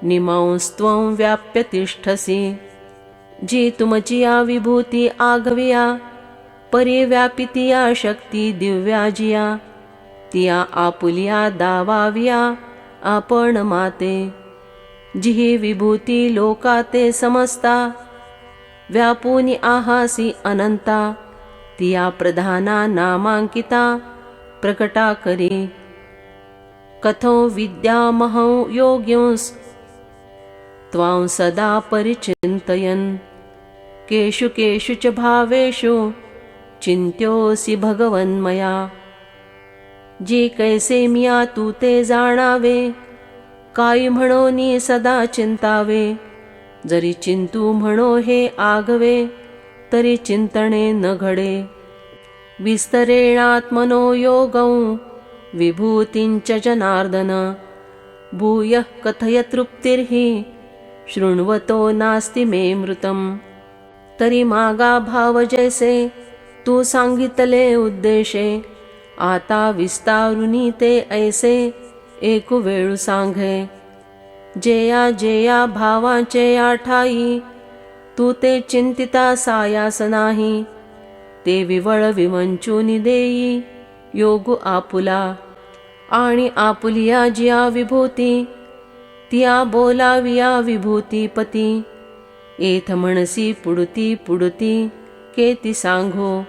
निमांस्त्वं व्याप्य तिष्ठसि. जी तुमचिया विभूती आगविया, परिव्यापितिया शक्ती दिव्या जिया. तिया आपुलिया दावाविया, आपण माते. जिही विभूती लोकाते समजता, व्यापुनी आहासी अनंता. तिया प्रधाना नामांकिता, प्रकटा करी. कथो विद्यामहं योग्योंस, त्वां सदा परिचिन्तयन्. केषु केषु च भावेषु, चिंत्योसी भगवन्मया. जी कैसे मिया तू ते जाणावे, काही म्हणोनी सदा चिंतावे. जरी चिंतू म्हणो हे आगवे, तरी चिंतणे न घडे. विस्तरेणात्मनो योगं, विभूतिंच जनार्दन. भूयः कथय तृप्तिर्हि, शृण्वतो नास्ति मे मृतम्. तरी मागा भाव जैसे, तू सांगितले उद्देशे. आता विस्तारुनी ते ऐसे, एकु वेळू सांगे. जेया जेया भावांचे आठाई, तू ते चिंतिता सायास नाही, ते विवळ विवंचूनि देई योग आपुला. आणि आपुलिया जिया विभूती, तिया बोलाविया विभूतीपती. एथ म्हणसी पुडती पुडती, केती सांगो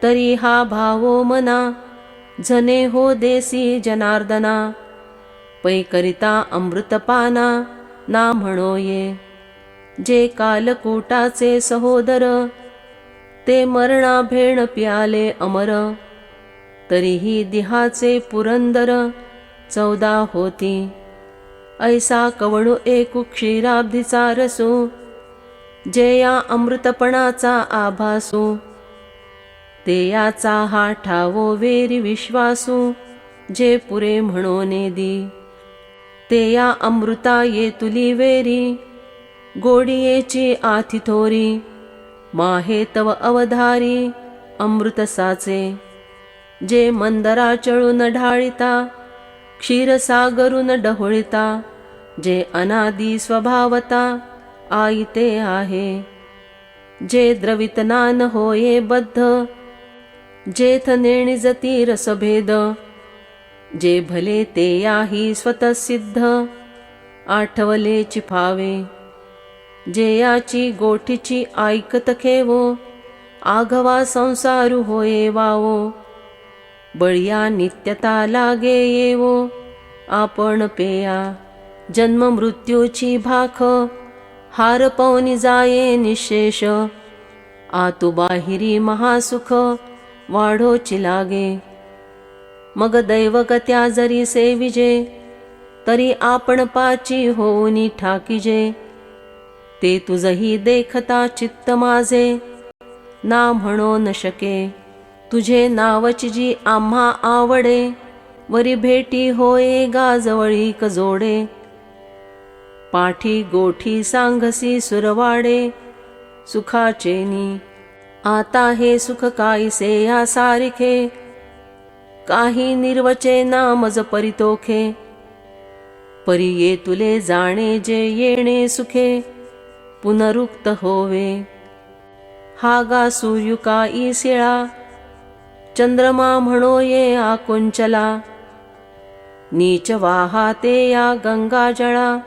तरी हा भावो मना. जने हो देसी जनार्दना, पै करिता अमृतपाना ना म्हणो ये. जे कालकूटाचे सहोदर, ते मरणा भेण प्याले अमर. तरीही दिहाचे पुरंदर 14 होती. ऐसा कवळू एकू क्षीराब्धीचा रसू, जे या अमृतपणाचा आभासू. ते याचा हा ठावो वेरी विश्वासू, जे पुरे म्हणोने दी. ते या अमृता ये तुली वेरी, गोडियेची आथी थोरी. माहे तव अवधारी अमृतसाचे, जे मंदरा चळून ढाळिता, क्षीरसागरून डहोळिता. जे अनादि स्वभावता आईते आहे. जे द्रवितना न होये बद्ध, जेथ नेणिजती रसभेद. जे भले ते याही स्वतःसिद्ध, आठवले चिफावे. जे याची गोठीची ऐकत खेवो, आघवा संसारू होये वावो. बळिया नित्यता लागे येवो, आपण पेया. जन्म मृत्यूची भाख, हार पवनी जाये निशेष. आतु बाहिरी महासुख, वाढोची लागे. मग दैवगत्या जरी सेविजे, तरी आपण पाची होऊनी ठाकीजे. ते तुझही देखता चित्त माझे, ना म्हणो न शके. तुझे नावची जी आम्हा आवडे, वरी भेटी होये गाजवळीक जोडे. पाठी गोठी सांगसी सुरवाडे, सुखाचेनी. आता हे सुख काहीसे या सारिखे, काही निर्वचे नामज परितोखे. परी ये तुले जाणे जे येणे सुखे, पुनरुक्त होवे. हागा सूर्युका ईसिळा, चंद्रमा म्हणो ये आकुंचला. नीच वाहाते या गंगा जळा,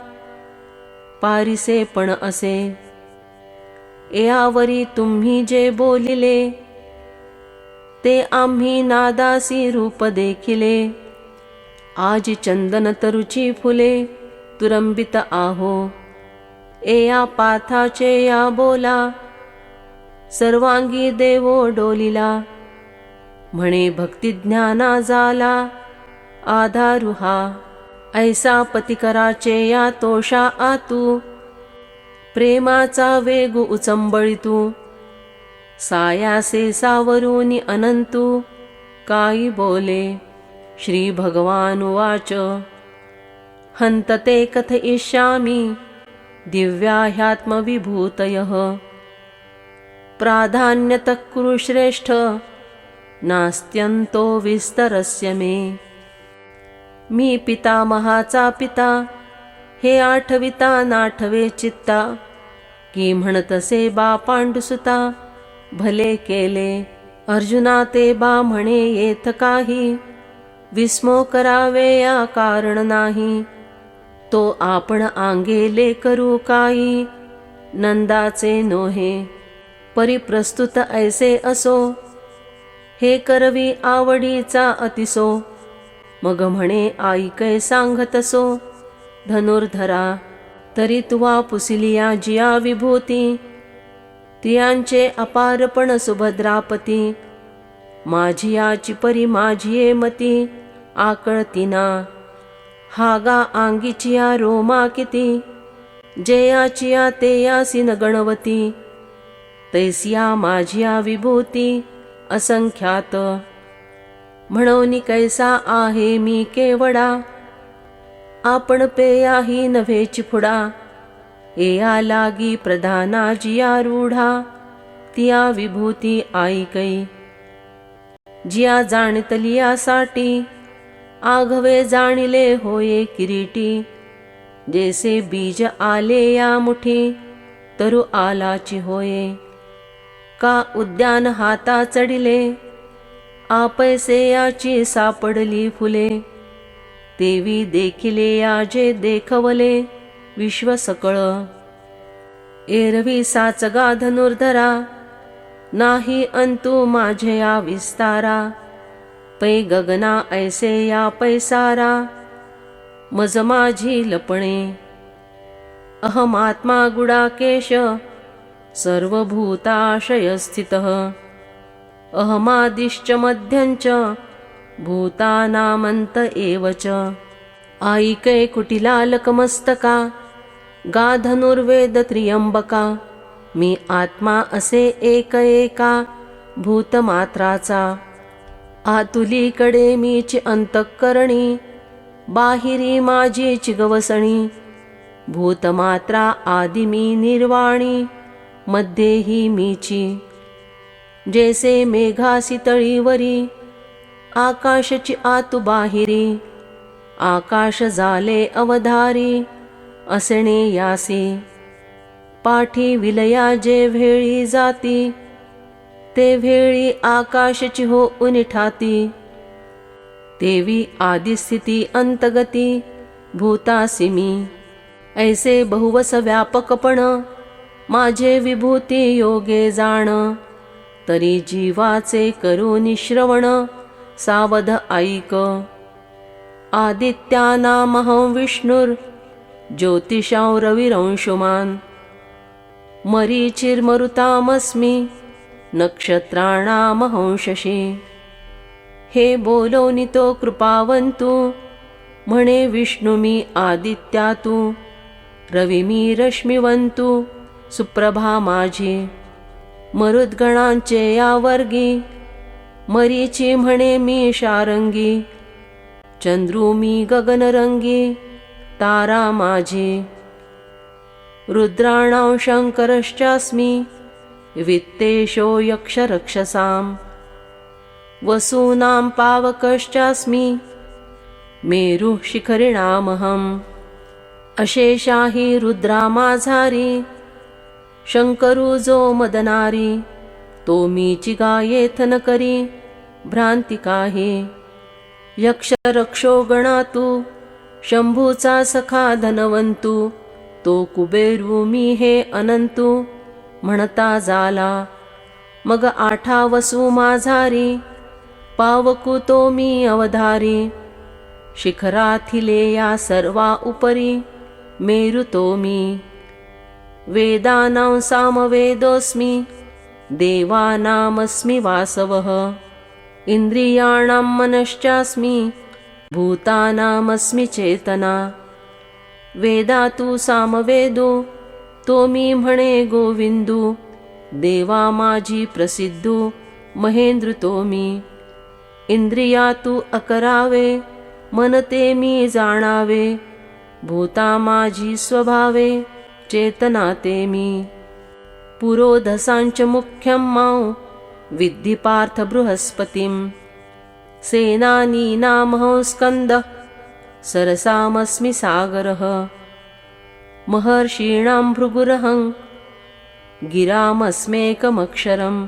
पारिसे पण असे. यावरी तुम्ही जे बोलिले, ते आम्ही नादासी रूप देखिले. आज चंदन तरुची फुले, तुरंबित आहो. या पाथाचे या बोला, सर्वांगी देवो डोलिला. म्हणे भक्ती ज्ञाना झाला आधारू हा. ऐसा पतिकराचे या तोषा आतू, प्रेमाचा वेग उचंबळितू. सायासे सावरूनी अनंतू, काही बोले. श्री भगवान उवाच, हंतते कथयिष्यामि दिव्या ह्यात्मविभूतयः. प्राधान्यतः कुरु श्रेष्ठ, नास्त्यंतो विस्तरस्य मे. मी पितामहाचा पिता, हे आठविता नाठवे चित्ता. की म्हणतसे बा पांडुसुता, भले केले. अर्जुना ते बा म्हणे येथ काही, विस्मो करावे या कारण नाही. तो आपण आंगेले करू काही, नंदाचे नोहे. परिप्रस्तुत ऐसे असो, हे करवी आवडीचा अतिसो. मग म्हणे ऐकै सांगतसो, धनुर्धरा. तरी तुवा पुसिलिया जिया विभूती, तियांचे अपारपण सुभद्रापती. माझियाची परी माझिये मती, आकळतीना. हागा आंगीचिया रोमा किती, जयाचिया तेयासी न गणवती. तैसिया माझिया विभूती असंख्यात. म्हणोनी कैसा आहे मी केवडा, आपण पेयाही नव्हेची फुडा. एया लागी प्रधाना जिया रूढा, तिया विभूती ऐकै. जिया जाणतलिया साठी, आघवे जाणिले होये किरीटी. जैसे बीज आले या मुठी, तरु आलाची होये. का उद्यान हाता चढिले, आपैसे याची सापडली फुले. तेवी देखिले याजे देखवले विश्व सकळ. एरवी साचगा धनुर्धरा, नाही अंतु माझे या विस्तारा. पै गगना ऐसे या पैसारा, मज माझी लपणे. अहमात्मा गुडाकेश, सर्वभूताशय स्थितः. अहमादिश्च मध्यञ्च, भूतानामंत एव च. आईकै कुटिलालकमस्तका, गा धनुर्वेद त्र्यंबका. मी आत्मा असे एक एका, भूतमात्राचा. आतुलीकडे मीची अंतःकरणी, बाहिरी माझी चिगवसणी. भूतमात्रा आदि मी निर्वाणी, मध्येही मीची. जैसे मेघासी तळीवरी, आकाशची आतु बाहिरी. आकाश झाले अवधारी, असणे यासी. पाठी विलया जे भेळी जाती, ते भेळी आकाशची हो उनिठाती. तेवी आदिस्थिती अंतगती, भूतासी मी. ऐसे बहुवस व्यापकपण, माझे विभूती योगे जाण. तरी जीवाचे करुनी श्रवण, सावध ऐक. आदित्यानामहं विष्णुर, ज्योतिषां रविरंशुमान्. मरीचिर्मरुतामस्मि, नक्षत्राणामहं शशी. हे बोलोनी तो कृपावंतु, म्हणे विष्णु मी आदित्या तू. रवी मी रश्मिवंतु, सुप्रभा माझी. मरुद्गणांचे या वर्गी, मरीची म्हणे मी शारंगी. चंद्रू मी गगनरंगी, तारा माझी. रुद्राणां शंकरश्चास्मि, वित्तेशो यक्षरक्षसां. वसूनां पावकश्चास्मि, मेरुः शिखरिणामहम्. अशेषाही रुद्रा माझारी, शंकरू जो मदनारी. तो मीची गायेथन करी, भ्रांती काही. यक्षरक्षो गणातू, शंभूचा सखा धनवंतू. तो कुबेरू मी हे अनंतू, म्हणता झाला. मग आठा वसू माझारी, पावकू तो मी अवधारी. शिखराथिले या सर्वा उपरी, मेरु तो मी. वेदानां सामवेदोऽस्मि, देवानामस्मि वासवः. इंद्रियाणां मनश्चास्मि, भूतानामस्मि चेतना. वेदातु सामवेदो, तो मी म्हणे गोविंदू. देवा माझी प्रसिद्धू, महेंद्र तो मी. इंद्रियातु अकरावे, मनते मी जाणावे. भूता माझी स्वभावे, चेतना ते मी. पुरोधसांच मुख्यं मां, विद्धि पार्थ बृहस्पतिं. सेनानीनामहं स्कंदः, सरसामस्मि सागरः. महर्षीणां भृगुरहं, गिरामस्मेकमक्षरम्.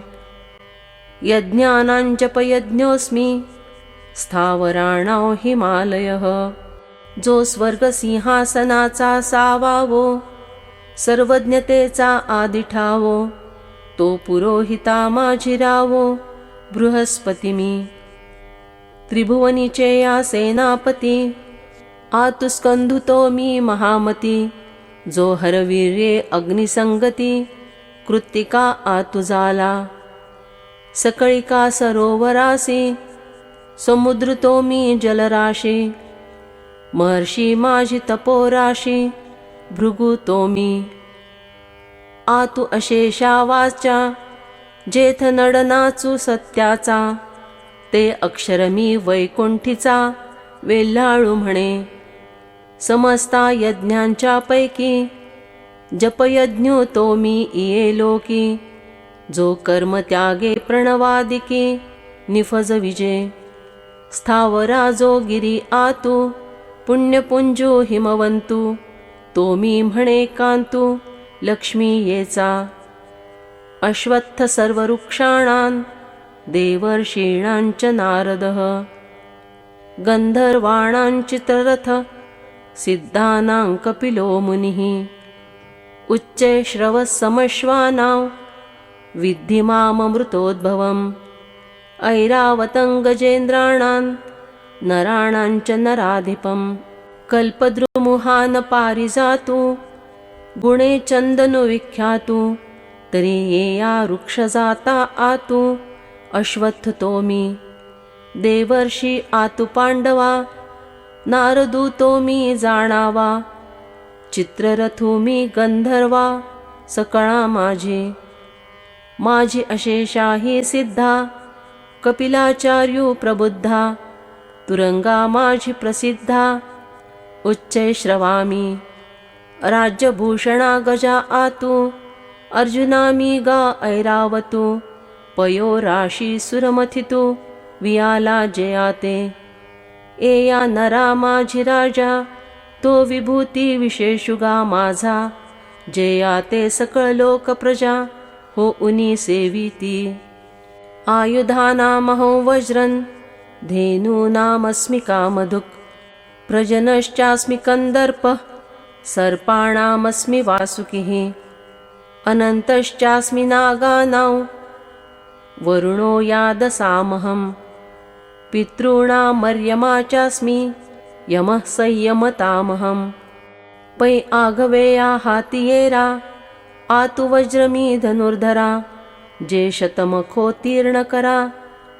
यज्ञानां जपयज्ञोऽस्मि, स्थावराणां हिमालयः. जो स्वर्ग सिंहासनाचा सावावो, सर्वज्ञतेचा आदिठावो. तो पुरोहिता माझिरावो, बृहस्पती मी. त्रिभुवनीचे या सेनापती, आतुस्कंधुतो मी महामती. जो हरवीर्ये अग्निसंगती, कृत्तिका आतुजाला. सकळिका सरोवरासी, समुद्र तो मी जलराशी. महर्षी माझी तपोराशी, भृगु तो मी. आतु अशेषा वाचा, जेथ नडनाचू सत्याचा. ते अक्षर मी वैकुंठीचा, वेल्हाळू म्हणे. समस्ता यज्ञांच्या पैकी, जपयज्ञो तो मी इये लोकी. जो कर्म त्यागे प्रणवादिकी, निफज विजे. स्थावरा जो गिरी आतू, पुण्यपुंजो हिमवंतू. तो मी म्हणे कांतू, लक्ष्मी येचा. अश्वत्थ सर्ववृक्षाणां देवर्षीणांच नारदः. गंधर्वाणां चित्ररथ सिद्धानां कपिलो मुनिः. उच्चे श्रवः समश्वानां विद्धि माममृतोद्भवम्. ऐरावतं गजेन्द्राणां नराणां च नराधिपम्. कल्पद्रुमुहान पारिजातु गुणे चंदनु विख्यातु. तरी येया वृक्षजाता आतु अश्वत्थ तोमी. देवर्षी आतु पांडवा नारदूतो मी जाणावा. चित्ररथू मी गंधर्वा सकळा माझे. माझी अशेषा ही सिद्धा कपिलाचार्यू प्रबुद्धा. तुरंगा माझी प्रसिद्धा उच्चै श्रवामी. राज्यभूषणा गजा आतु अर्जुना मी गा ऐरावतु. पयो राशी सुरमथितु वियाला जयाते. एया नरा माझी राजा तो विभूती विशेषुगा माझा. जयाते सकळ लोक प्रजा हो उनी सेविती. आयुधानामहो वज्रन् धेनूनामस्मि कामधुक्. प्रजनश्चास्मि कन्दर्पः सर्पाणामस्मि वासुकिः. अनन्तश्चास्मि नागानां वरुणो यादसामहम्. पितॄणामर्यमा चास्मि यमः संयमतामहम्. पै आघवेया हातियेरा आतु वज्रमी धनुर्धरा. जे शतमखोत्तीर्ण करा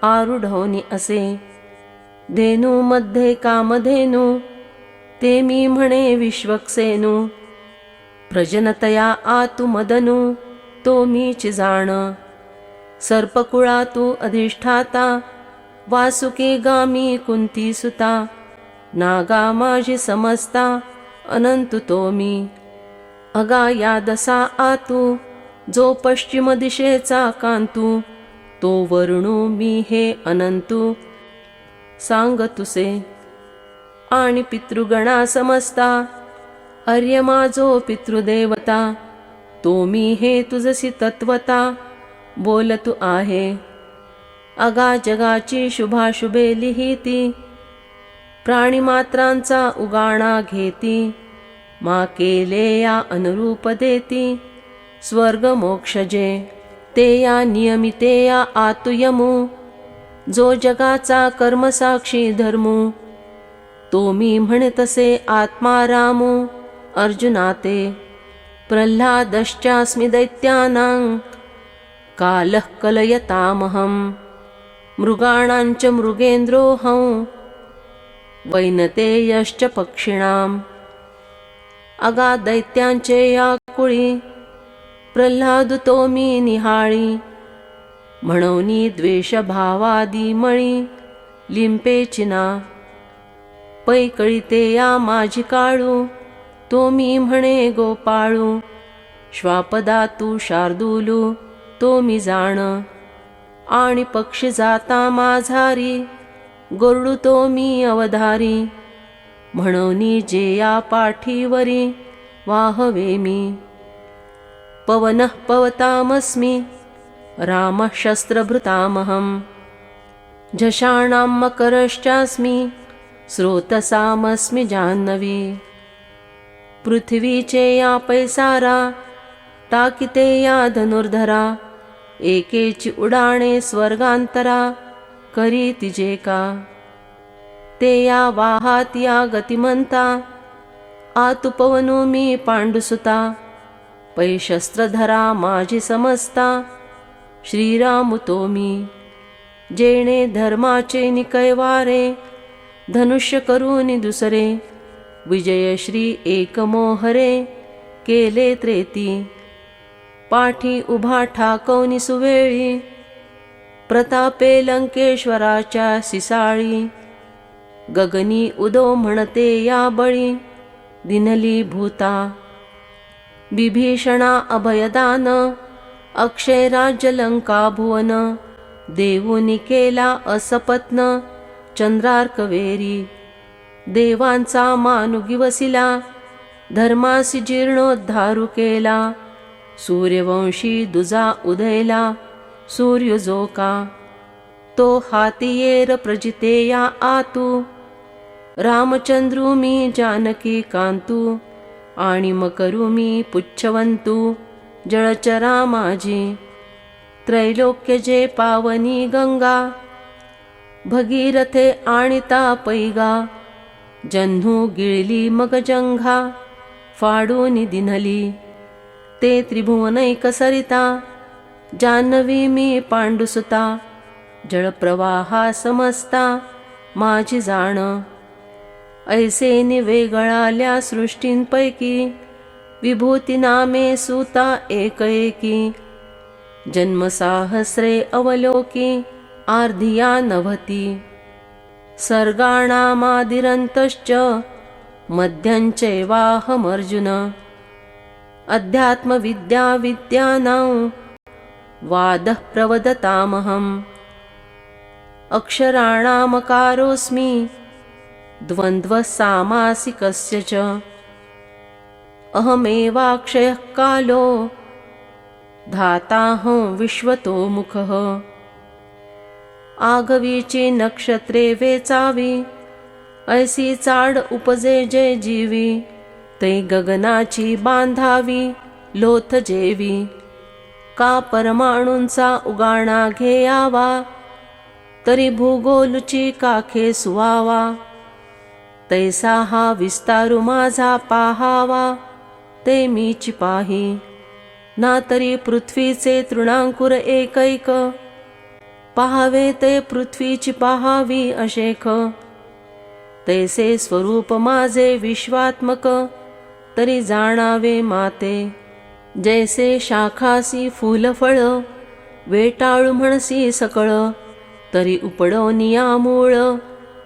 आरूढोनी असे. धेनू मध्ये कामधेनू ते मी म्हणे विश्वक्सेनू. प्रजनतया आतु मदनू तो मीच जाण. सर्पकुळातू अधिष्ठाता वासुकी गामी कुंती सुता. नागा माझी समस्ता अनंतु तो मी. अगा यादसा आतु जो पश्चिम दिशेचा कांतू. तो वरुणू मी हे अनंतू सांगतुसे. आणि पितृगणा समस्ता अर्यमा जो पितृदेवता. तो मी हे तुझसी तत्वता बोलतु आहे. अगा जगाची शुभाशुभे लिहिती. प्राणीमात्रांचा उगाणा घेती. मा केले या अनुरूप देती. स्वर्ग मोक्ष जे ते या नियमिते या आतु यमू. जो जगाचा कर्मसाक्षी धर्मू. तो मी म्हणतसे आत्मा रामू. अर्जुनाते प्रल्हादश्चास्मि दैत्यानां कालः कलयतामहम्. मृगाणांच मृगेन्द्रोऽहं वैनतेयश्च पक्षिणाम्. अगा दैत्यांचे या कुळी प्रल्हादुतो मी निहाळी. म्हणोनी द्वेषभावादी मळी लिंपेचिना. पै कळीते या माझी काळू तो मी म्हणे गोपाळू. श्वापदातू शार्दूलू तो मी जाण. आणि पक्षी जाता माझारी गरुडू तो मी अवधारी. म्हणोनी जे या पाठीवरी वाहवे मी. पवनः पवतामस्मि रामः शस्त्रभृतामहम्. झषाणां मकरश्चास्मि स्रोतसामस्मि जाह्नवी. पृथ्वीचे या पैसारा टाकिते या धनुर्धरा. एकेची उडाणे स्वर्गांतरा करीति जे का. ते या वाहात या गतिमंता आतु पवनू मी पांडुसुता. पै शस्त्रधरा माझी समस्ता श्रीरामु तो मी. जेणे धर्माचे निकैवारे धनुष्य करूनि दुसरे. विजयश्री एकमोहरे केले त्रेती. पाठी उभा ठाकवनी सुवेळी प्रतापे लंकेश्वराच्या सिसाळी. गगनी उदो म्हणते या बळी दिनली भूता. विभीषणा अभयदान अक्षय राज्य लंका भुवन. देवुनी केला असपत्न चंद्रार्कवेरी. देवांचा मानुगी वसिला धर्मासी जीर्णोद्धारू केला. सूर्यवंशी दुजा उदयला सूर्य जो का, तो हाती येर प्रजितेया आतू, रामचंद्रू मी जानकी कांतू, आणि मकरू मी पुच्छवंतू जळचरा माझी, त्रैलोक्य जे पावनी गंगा, भगीरथे आणिता पैगा, जन्हू गिळली मग जंघा, फाडून दिनली ते त्रिभुवनैक सरिता, जान्हवी मी पांडुसुता, जळप्रवाहा समजता माझी जाण, ऐसे निवेगळाल्या सृष्टींपैकी, विभूती नामे सुता एक एकी, जन्मसाहस्रे अवलोकी आर्धिया नभती, सर्गाणामादिरन्तश्च मध्यञ्चैवाहमर्जुन, अध्यात्मविद्या विद्यानां वादः प्रवदतामहम्, अक्षराणामकारोऽस्मि द्वन्द्वसामासिकस्य च, अहमेवाक्षयः कालो धाताहं विश्वतोमुखः, आगवीची नक्षत्रे वेचावी, ऐसी चाड उपजे जे जीवी, ते गगनाची बांधावी लोथ जेवी, का परमाणूंचा उगाणा घेयावा, तरी भूगोलची काखे सुवावा, तैसा हा विस्तारू माझा पाहावा, ते मीची पाही, ना तरी पृथ्वीचे तृणांकुर एकैक, पाहावे ते पृथ्वीची पाहावी अशेख, तैसे स्वरूप माझे विश्वात्मक, तरी जाणावे माते, जैसे शाखासी फूलफळ, वेटाळू म्हणसी सकळ, तरी उपडवनिया मूळ,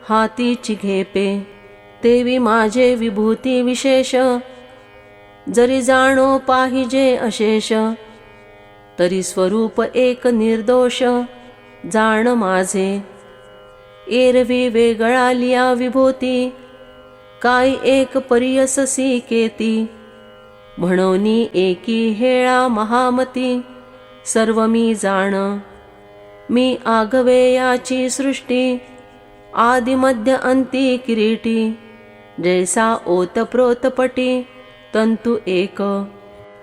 हातीची घेपे, तेवी माझे विभूती विशेष, जरी जाणो पाहिजे अशेष, तरी स्वरूप एक निर्दोष, जाण माझे, एरवी वेगळालिया विभूती, काय एक परियससी केती, म्हणोनी एकी हेळा महामती, सर्व मी जाण, मी आगवेयाची सृष्टी, आदिमध्य अंती किरीटी, जैसा ओतप्रोतपटी तंतु एक,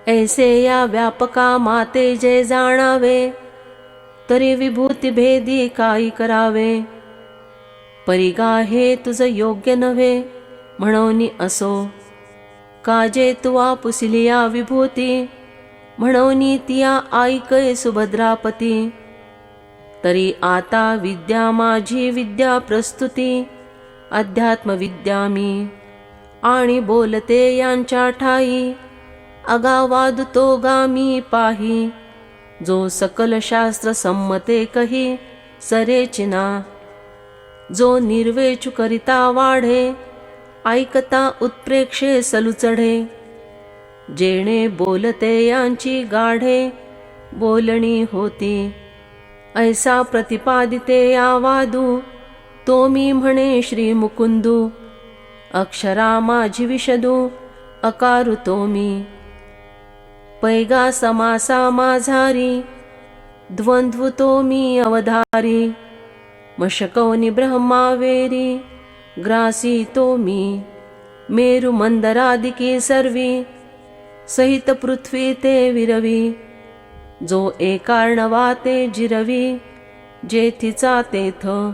ऐसे या व्यापका माते जे जाणावे, तरी विभूती भेदी काही करावे, परिगा हे तुझ योग्य नव्हे म्हणोनी असो, काजे तुवा पुसिलिया विभूती, म्हणोनी तिया ऐकै सुभद्रापती, तरी आता विद्या माझी विद्या प्रस्तुती, अध्यात्म विद्या मी, आणि बोलते यांच्या ठाई, अगावाद तो गामी पाही, जो सकल शास्त्र संमते कही सरेचिना, जो निर्वेचु करिता वाढे, ऐकता उत्प्रेक्षे सलू चढे, जेणे बोलते यांची गाढे, बोलणी होती, ऐसा प्रतिपादिते आवादू, तो मी म्हणे श्री मुकुंदू, अक्षरा माझी विशदू, अकारु तो मी, पैगा समासा माझारी, द्वंद्व तो मी अवधारी, मशकौनी ब्रह्मावेरी, ग्रासी तो मी, मेरु मंदरादिकी सर्वी, सहित पृथ्वी ते विरवी, जो एकार्णवा ते जिरवी, जेथीचा तेथ,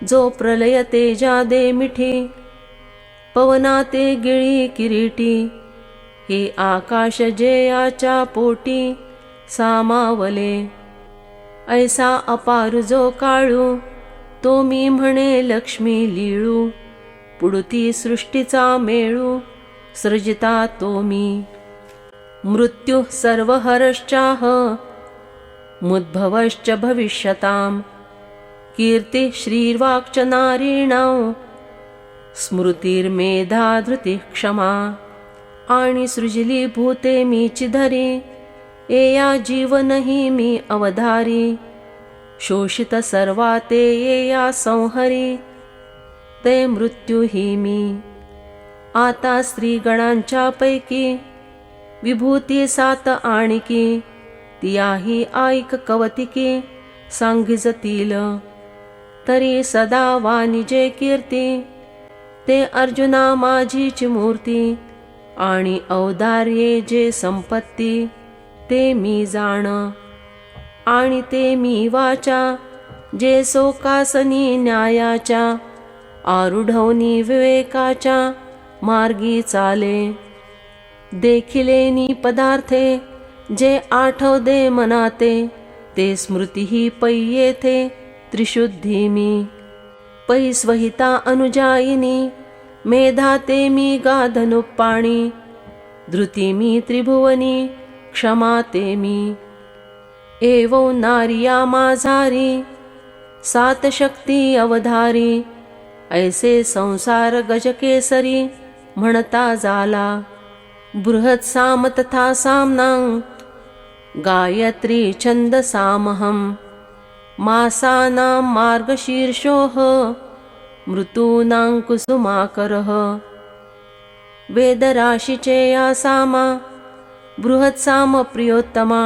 जो प्रलय तेजा दे मिठी, पवना ते गिळी किरीटी, हे आकाश जेयाच्या पोटी सामावले, ऐसा अपार जो काळू, तो मी म्हणे लक्ष्मी लीळू, पुडती सृष्टीचा मेळू, सृजिता तो मी, मृत्यू सर्वहरश्चाह, मुद्भवश्च भविष्यताम्, कीर्ती श्रीर्वाक्च नारीणां, स्मृतिर्मेधा धृतिः क्षमा, आणि सृजिली भूते मीची धरी, एया जीवनही मी अवधारी, शोषित सर्वा ते येया संहरी, ते मृत्यू ही मी, आता स्त्रीगणांच्या पैकी, विभूती सात आणिकी तियाही ऐक कवतिकी सांगिजतील तरी सदा वाणिजे कीर्ती ते अर्जुना माझीची मूर्ती आणि औदार्ये जे संपत्ती ते मी जाण आणि ते मी वाचा जे सोकासनी न्यायाच्या आरूढवनी विवेकाच्या मार्गी चाले देखिलेनी पदार्थे जे आठवदे मनाते ते स्मृतीही पै येथे त्रिशुद्धी मी पै स्वहिता अनुजायिनी मेधा ते मी गाधनुपाणी धृती मी त्रिभुवनी क्षमा ते मी एवं नारिया माझारी सात शक्ती अवधारी ऐसे संसार गजकेसरी म्हणता झाला बृहत साम तथा सामनां गायत्री छंदसामहं मासानां मार्गशीर्षोः मृतूनां कुसुमाकरः वेदराशीचे या सामा बृहत साम प्रियोत्तमा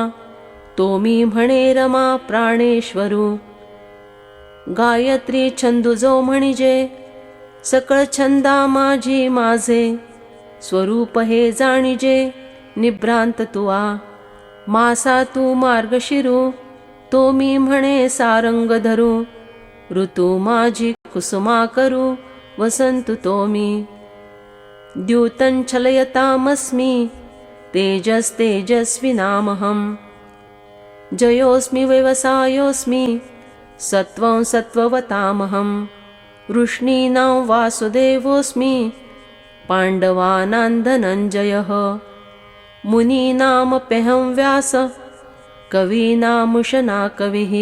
तो मी म्हणे रमा प्राणेश्वरू गायत्री छंदुजो म्हणजे सकळ छंदा माझी माझे स्वरूप हे जाणिजे निभ्रांत तुआ मासा तू मार्गशिरू तो मी म्हणे सारंग धरू ऋतू माझी कुसुमा करू वसंतु तो मी द्यूतं छलयतामस्मि तेजस्तेजस्विनामहं जयोस्मि व्यवसायोस्मि सत्वं सत्ववतामहं वृष्णीनां वासुदेवोऽस्मि पाण्डवानां धनञ्जयः मुनीनामप्यहं व्यास कवीनामुशना कविः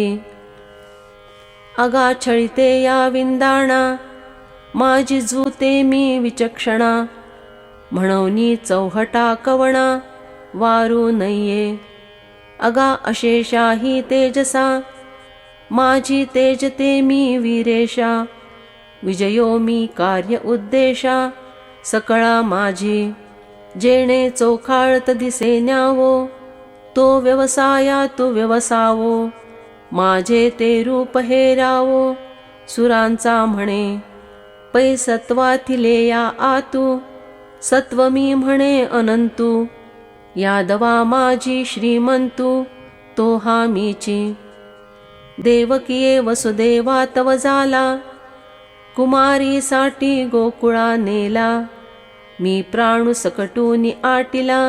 अगाछळिते या विंदाणा माझी जूते मी विचक्षणा म्हणोनी चौहटा कवणा वारू नये अगा अशेषाही तेजसा माझी तेजते मी वीरेशा विजयो मी कार्य उद्देशा सकळा माझी जेणे चोखाळत दिसे न्यावो तो व्यवसाया तू व्यवसावो माझे ते रूप हेरावो सुरांचा म्हणे पै सत्वाथिले या आतू सत्व मी म्हणे अनंतू यादवा माझी श्रीमंतू तो हा मीची देवकिये वसुदेवा तव झाला कुमारी साठी गोकुळा नेला मी प्राणु सकटूनी आटिला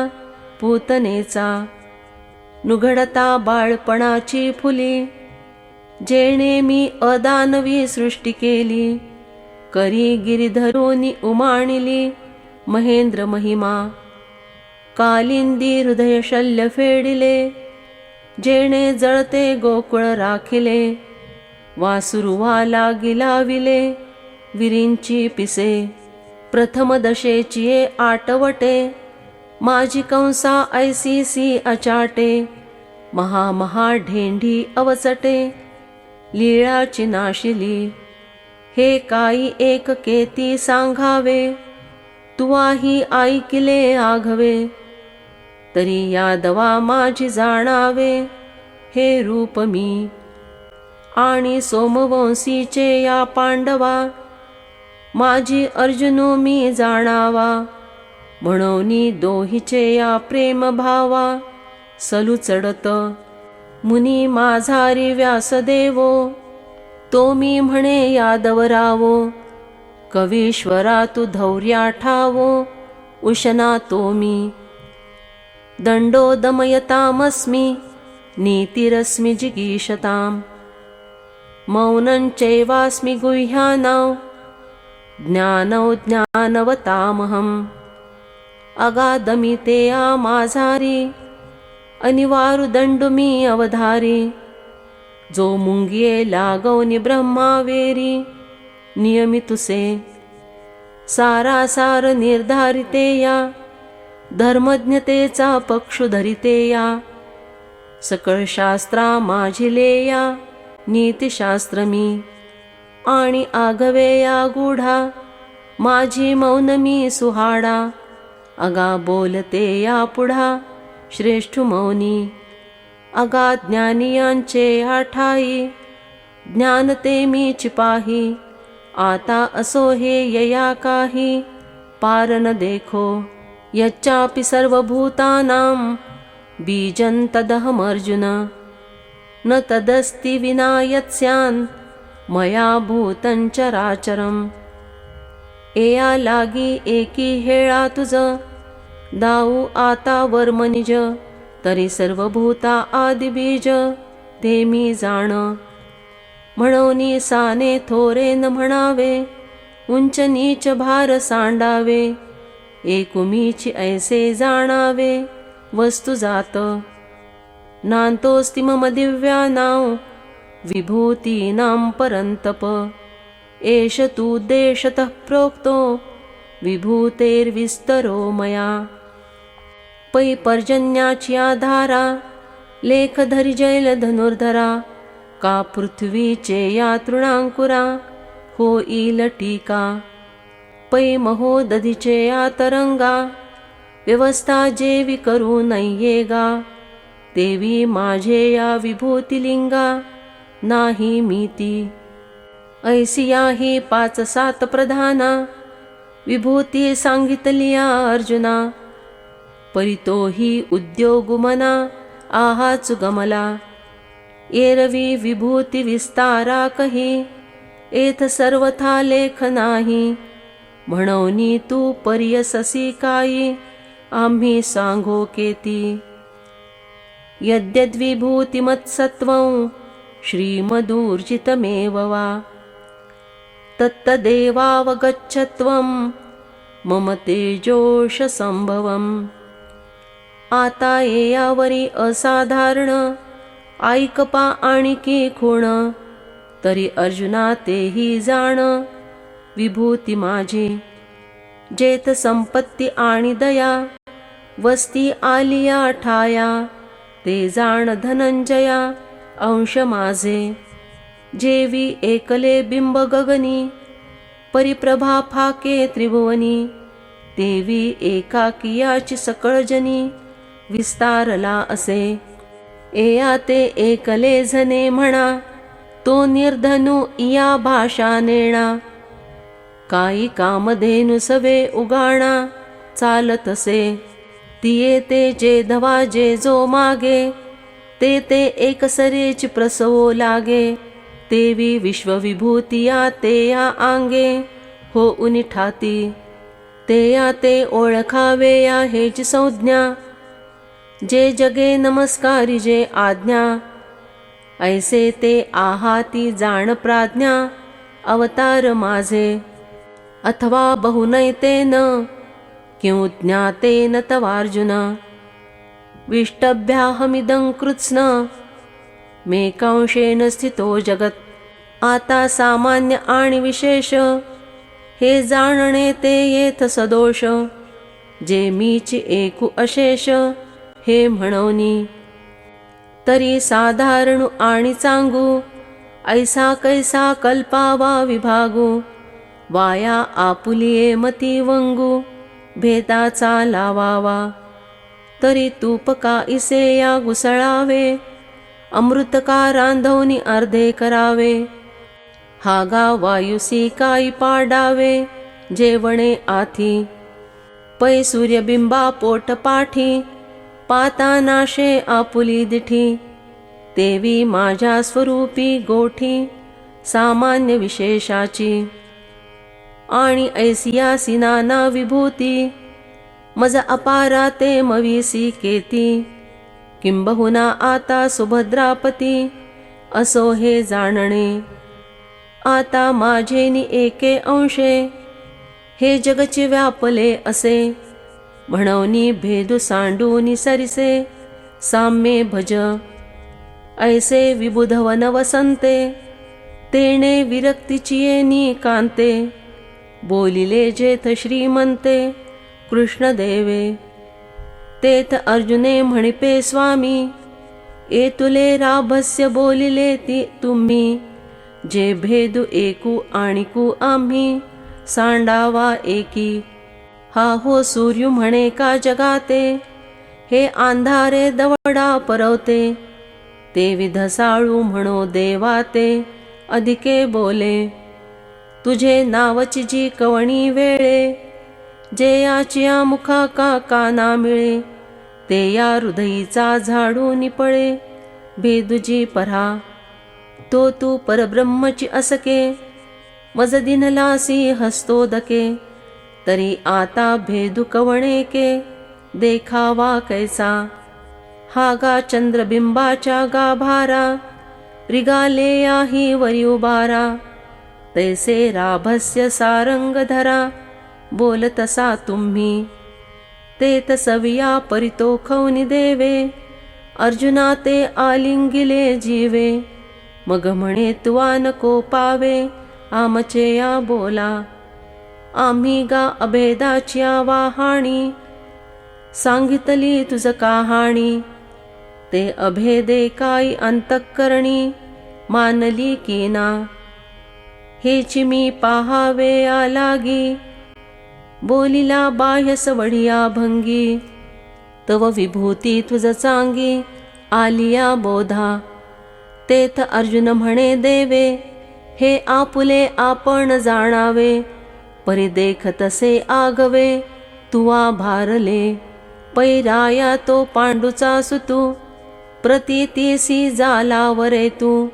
पूतनेचा नुघडता बाळपणाची फुली जेणे मी अदानवी सृष्टी केली करी गिरिधरोनी उमाणिली महेंद्र महिमा कालिंदी हृदय शल्य फेडिले जेणे जळते गोकुळ राखिले वासुरुवा लागिलाविले विरींची पिसे प्रथम दशेची आटवटे माझी कंसा ऐसीसी अचाटे महा ढेंढी अवचटे लीळाची नाशिली हे काही एक केती सांगावे तुवाही ऐकिले आघवे तरी यादवा माझी जाणावे हे रूप मी आणि सोमवंशीचे या पांडवा माझी अर्जुनो मी जाणावा म्हणोनी दोहीचे या प्रेम भावा सलू चढत मुनी माझारी व्यासदेवो तो मी म्हणे यादवरावो कवीश्वरा तू धौर्या ठावो उशना तो मी दंडो दमयतामस्मि नीतिरस्मि जिगीषताम् मौनं चैवास्मि गुह्यानां ज्ञानौ ज्ञानवतामहम् अगाधमिते या माझारी अनिवारु दंडुमी अवधारी जो मुंगिये लागवनी ब्रह्मावेरी नियमितुसे सारासार निर्धारिते या धर्मज्ञतेचा पक्षु धरिते या सकळ शास्त्रा माझिले या नीतिशास्त्र मी आणि आघवे या गूढा माझी मौन मी सुहाडा अगा बोलते या पुढा श्रेष्ठ मौनी. अगा ज्ञानियांचे आठाई ज्ञान ते मीच पाही. आता असो हे यया काही पार न देखो. यच्चापि सर्वभूतानां बीजं तदहमर्जुन. न तदस्ति विना यत्स्यान् मया भूतं चराचरम्. एया लागी एकी हेळा तुझ दाऊ आता वर्म निज. तरी सर्वभूता आदिबीज ते मी जाण. म्हणोनी साने थोरे न म्हणावे उंच नीच भार सांडावे. एकुमीची ऐसे जाणावे वस्तु जात. नान्तोस्ति मम दिव्यानां विभूतीनां परन्तप. एष तु देशतः प्रोक्तो विभूतेर्विस्तरो मया. पै पर्जन्याची आधारा लेख धरी जैल धनुर्धरा. का पृथ्वीचे या तृणांकुरा होईल टीका. पै महोदधीचे या तरंगा व्यवस्था जेवी करू नयेगा. देवी माझे या विभूतिलिंगा नाही मीती. ऐसिया ही 5-7 प्रधाना विभूती सांगितलिया अर्जुना. परितोही उद्योगुमना आहाच गमला. एरवी विभूती विस्तारा कही एथ सर्वथा लेख नाही. म्हणोनी तू पर्यससी काई आम्ही सांगो केती. यद्यद्विभूतिमत्सत्वं श्रीमदूर्जितमेव वा तत्तदेवावगच्छत्वं मम तेजोश संभवम्. आता येयावरी असाधारण ऐकपा आणिकी खूण. तरी अर्जुना तेही जाण विभूती माझी. जेथ संपत्ती आणि दया वस्ती आलिया ठाया. ते जाण धनंजया अंश माझे. जेवी एकले बिंब गगनी परिप्रभा फाके त्रिभुवनी. देवी एकाकियाची सकळजनी विस्तारला असे. एया ते एकले झने म्हणा तो निर्धनु इया भाषा नेणा. काही कामधेनु सवे उगाणा चालतसे. तिये ते जे धवा जे जो मागे ते ते एकसरेच प्रसवो लागे. देवी विश्वविभूतिया ते या आंगे हो उनी ठाती. ते या ते ओळखावे या हेच संज्ञा. जे जगे नमस्कारी जे आज्ञा. ऐसे ते आहाती जाण प्राज्ञा अवतार माझे. अथवा बहुनैतेन किं ज्ञातेन तवार्जुन. विष्टभ्याहमिदं कृत्स्न मेकांशेन स्थितो जगत्. आता सामान्य आणि विशेष हे जाणणे ते येथ सदोष. जे मीच एकू अशेष हे म्हणोनी. तरी साधारणु आणि चांगू ऐसा कैसा कल्पावा विभागू. वाया आपुलिये मती वंगू भेदाचा लावावा. तरी तूपका इसे या घुसळावे. अमृतका रांधवनी अर्धे करावे. हागा वायुसी काई पाडावे जेवणे आथी. पै सूर्यबिंबा पोट पाठी पाता नाशे आपुली दिठी. देवी माझ्या स्वरूपी गोठी सामान्य विशेषाची. आणि ऐसियासी नाना विभूती मज अपारा ते मविसी केती. किंबहुना आता सुभद्रापती असो हे जाणणे. आता माझेनी एके अंशे हे जगचे व्यापले असे. म्हणोनी भेदू सांडूनी सरिसे साम्ये भज. ऐसे विबुधवन वसंते तेणे विरक्तीचियेनी कांते. बोलिले जेथ श्रीमंते कृष्णदेवे. तेथ अर्जुने म्हणिपे स्वामी एतुले राभस्य बोलिले ती तुम्ही. जे भेदू एकू आणिकू आम्ही सांडावा एकी. हा हो सूर्य म्हणे का जगाते, हे अंधारे दवडा परवते. ते विधसाळू म्हणो देवाते, अधिके बोले. तुझे नावची जी कवणी वेळे, जे याचिया मुखा का काना मिळे. ते या हृदयीचा झाडू निपळे, भेदुजी परा. तो तू परब्रह्मची असके, मज दिनलासी हस्तोदके. तरी आता भेदू कवणेके, देखावा कैसा. हा गा चंद्रबिंबाच्या गाभारा, रिगाले याही वरी उबारा. तैसे राभस्य सारंग धरा, बोलतसा तुम्ही. ते तसविया परितोखवनी देवे, अर्जुना ते आलिंगिले जीवे. मग म्हणे तुवा नको पावे, आमचे या बोला. आम्ही गा अभेदाच्या वाहाणी, सांगितली तुझ कहाणी. ते अभेदे काय अंतःकरणी, मानली की ना. हेची मी पाहावे या लागी, बोलिला बाह्य सवडिया भंगी. तव विभूती तुझ चांगी, आलिया बोधा. तेथ अर्जुन म्हणे देवे, हे आपुले आपण जाणावे. परी देख तसे आगवे, तुवा भारले. पैराया तो पांडूचा सुतू, प्रतीतीसी जाला वरे तू.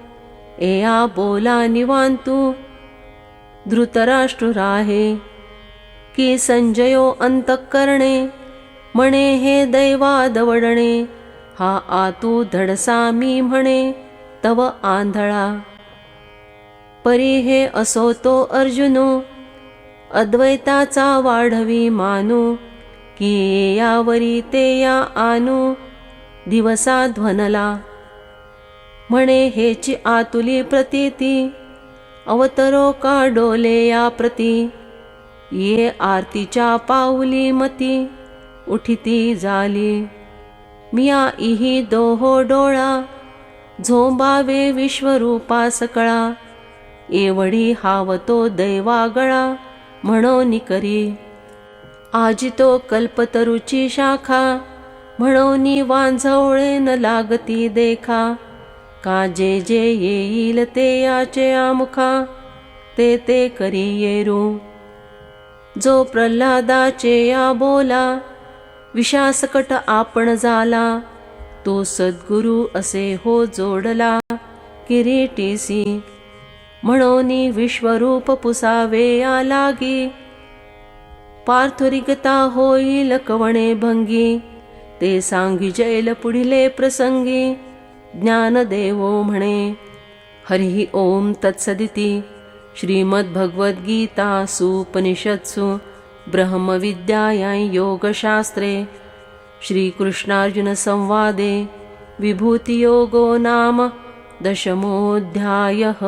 एया बोला निवांतू, धृतराष्ट्र राहे. की संजयो अंतःकरणे, म्हणे हे दैवा दवडणे. हा आतू धडसा मी म्हणे, तव आंधळा. परी हे असो तो अर्जुनो, अद्वैताचा वाढवी मानू. की यावरी ते या आणू, दिवसा ध्वनला. म्हणे हेची आतुली प्रतीती, अवतरो का डोले या प्रती. ये आरतीच्या पाऊली मती, उठिती झाली. मिया इही दोहो डोळा, झोंबावे विश्वरूपा सकळा. एवढी हावतो दैवागळा, म्हणो करी. आजितो कल्पतरुची शाखा, म्हणोनी वांझवळे न लागती देखा. का जे जे येईल ते याचे आमुखा, ते ते करी येरू. जो प्रल्हादाचे या बोला, विषासकट आपण झाला. तो सद्गुरु असे हो जोडला, किरीटीसी. म्हणोनी विश्वरूप पुसावे या लागी. पार्थरिगता होईल कवणे भंगी, ते सांगी जैल पुढिले प्रसंगी. ज्ञानदेवो म्हणे. हरिः ओम तत्सदिति. श्रीमद्भगवद्गीतासूपनिषत्सु ब्रह्मविद्यायां योगशास्त्रे श्रीकृष्णार्जुनसंवादे विभूतियोगो नाम 10मोऽध्यायः।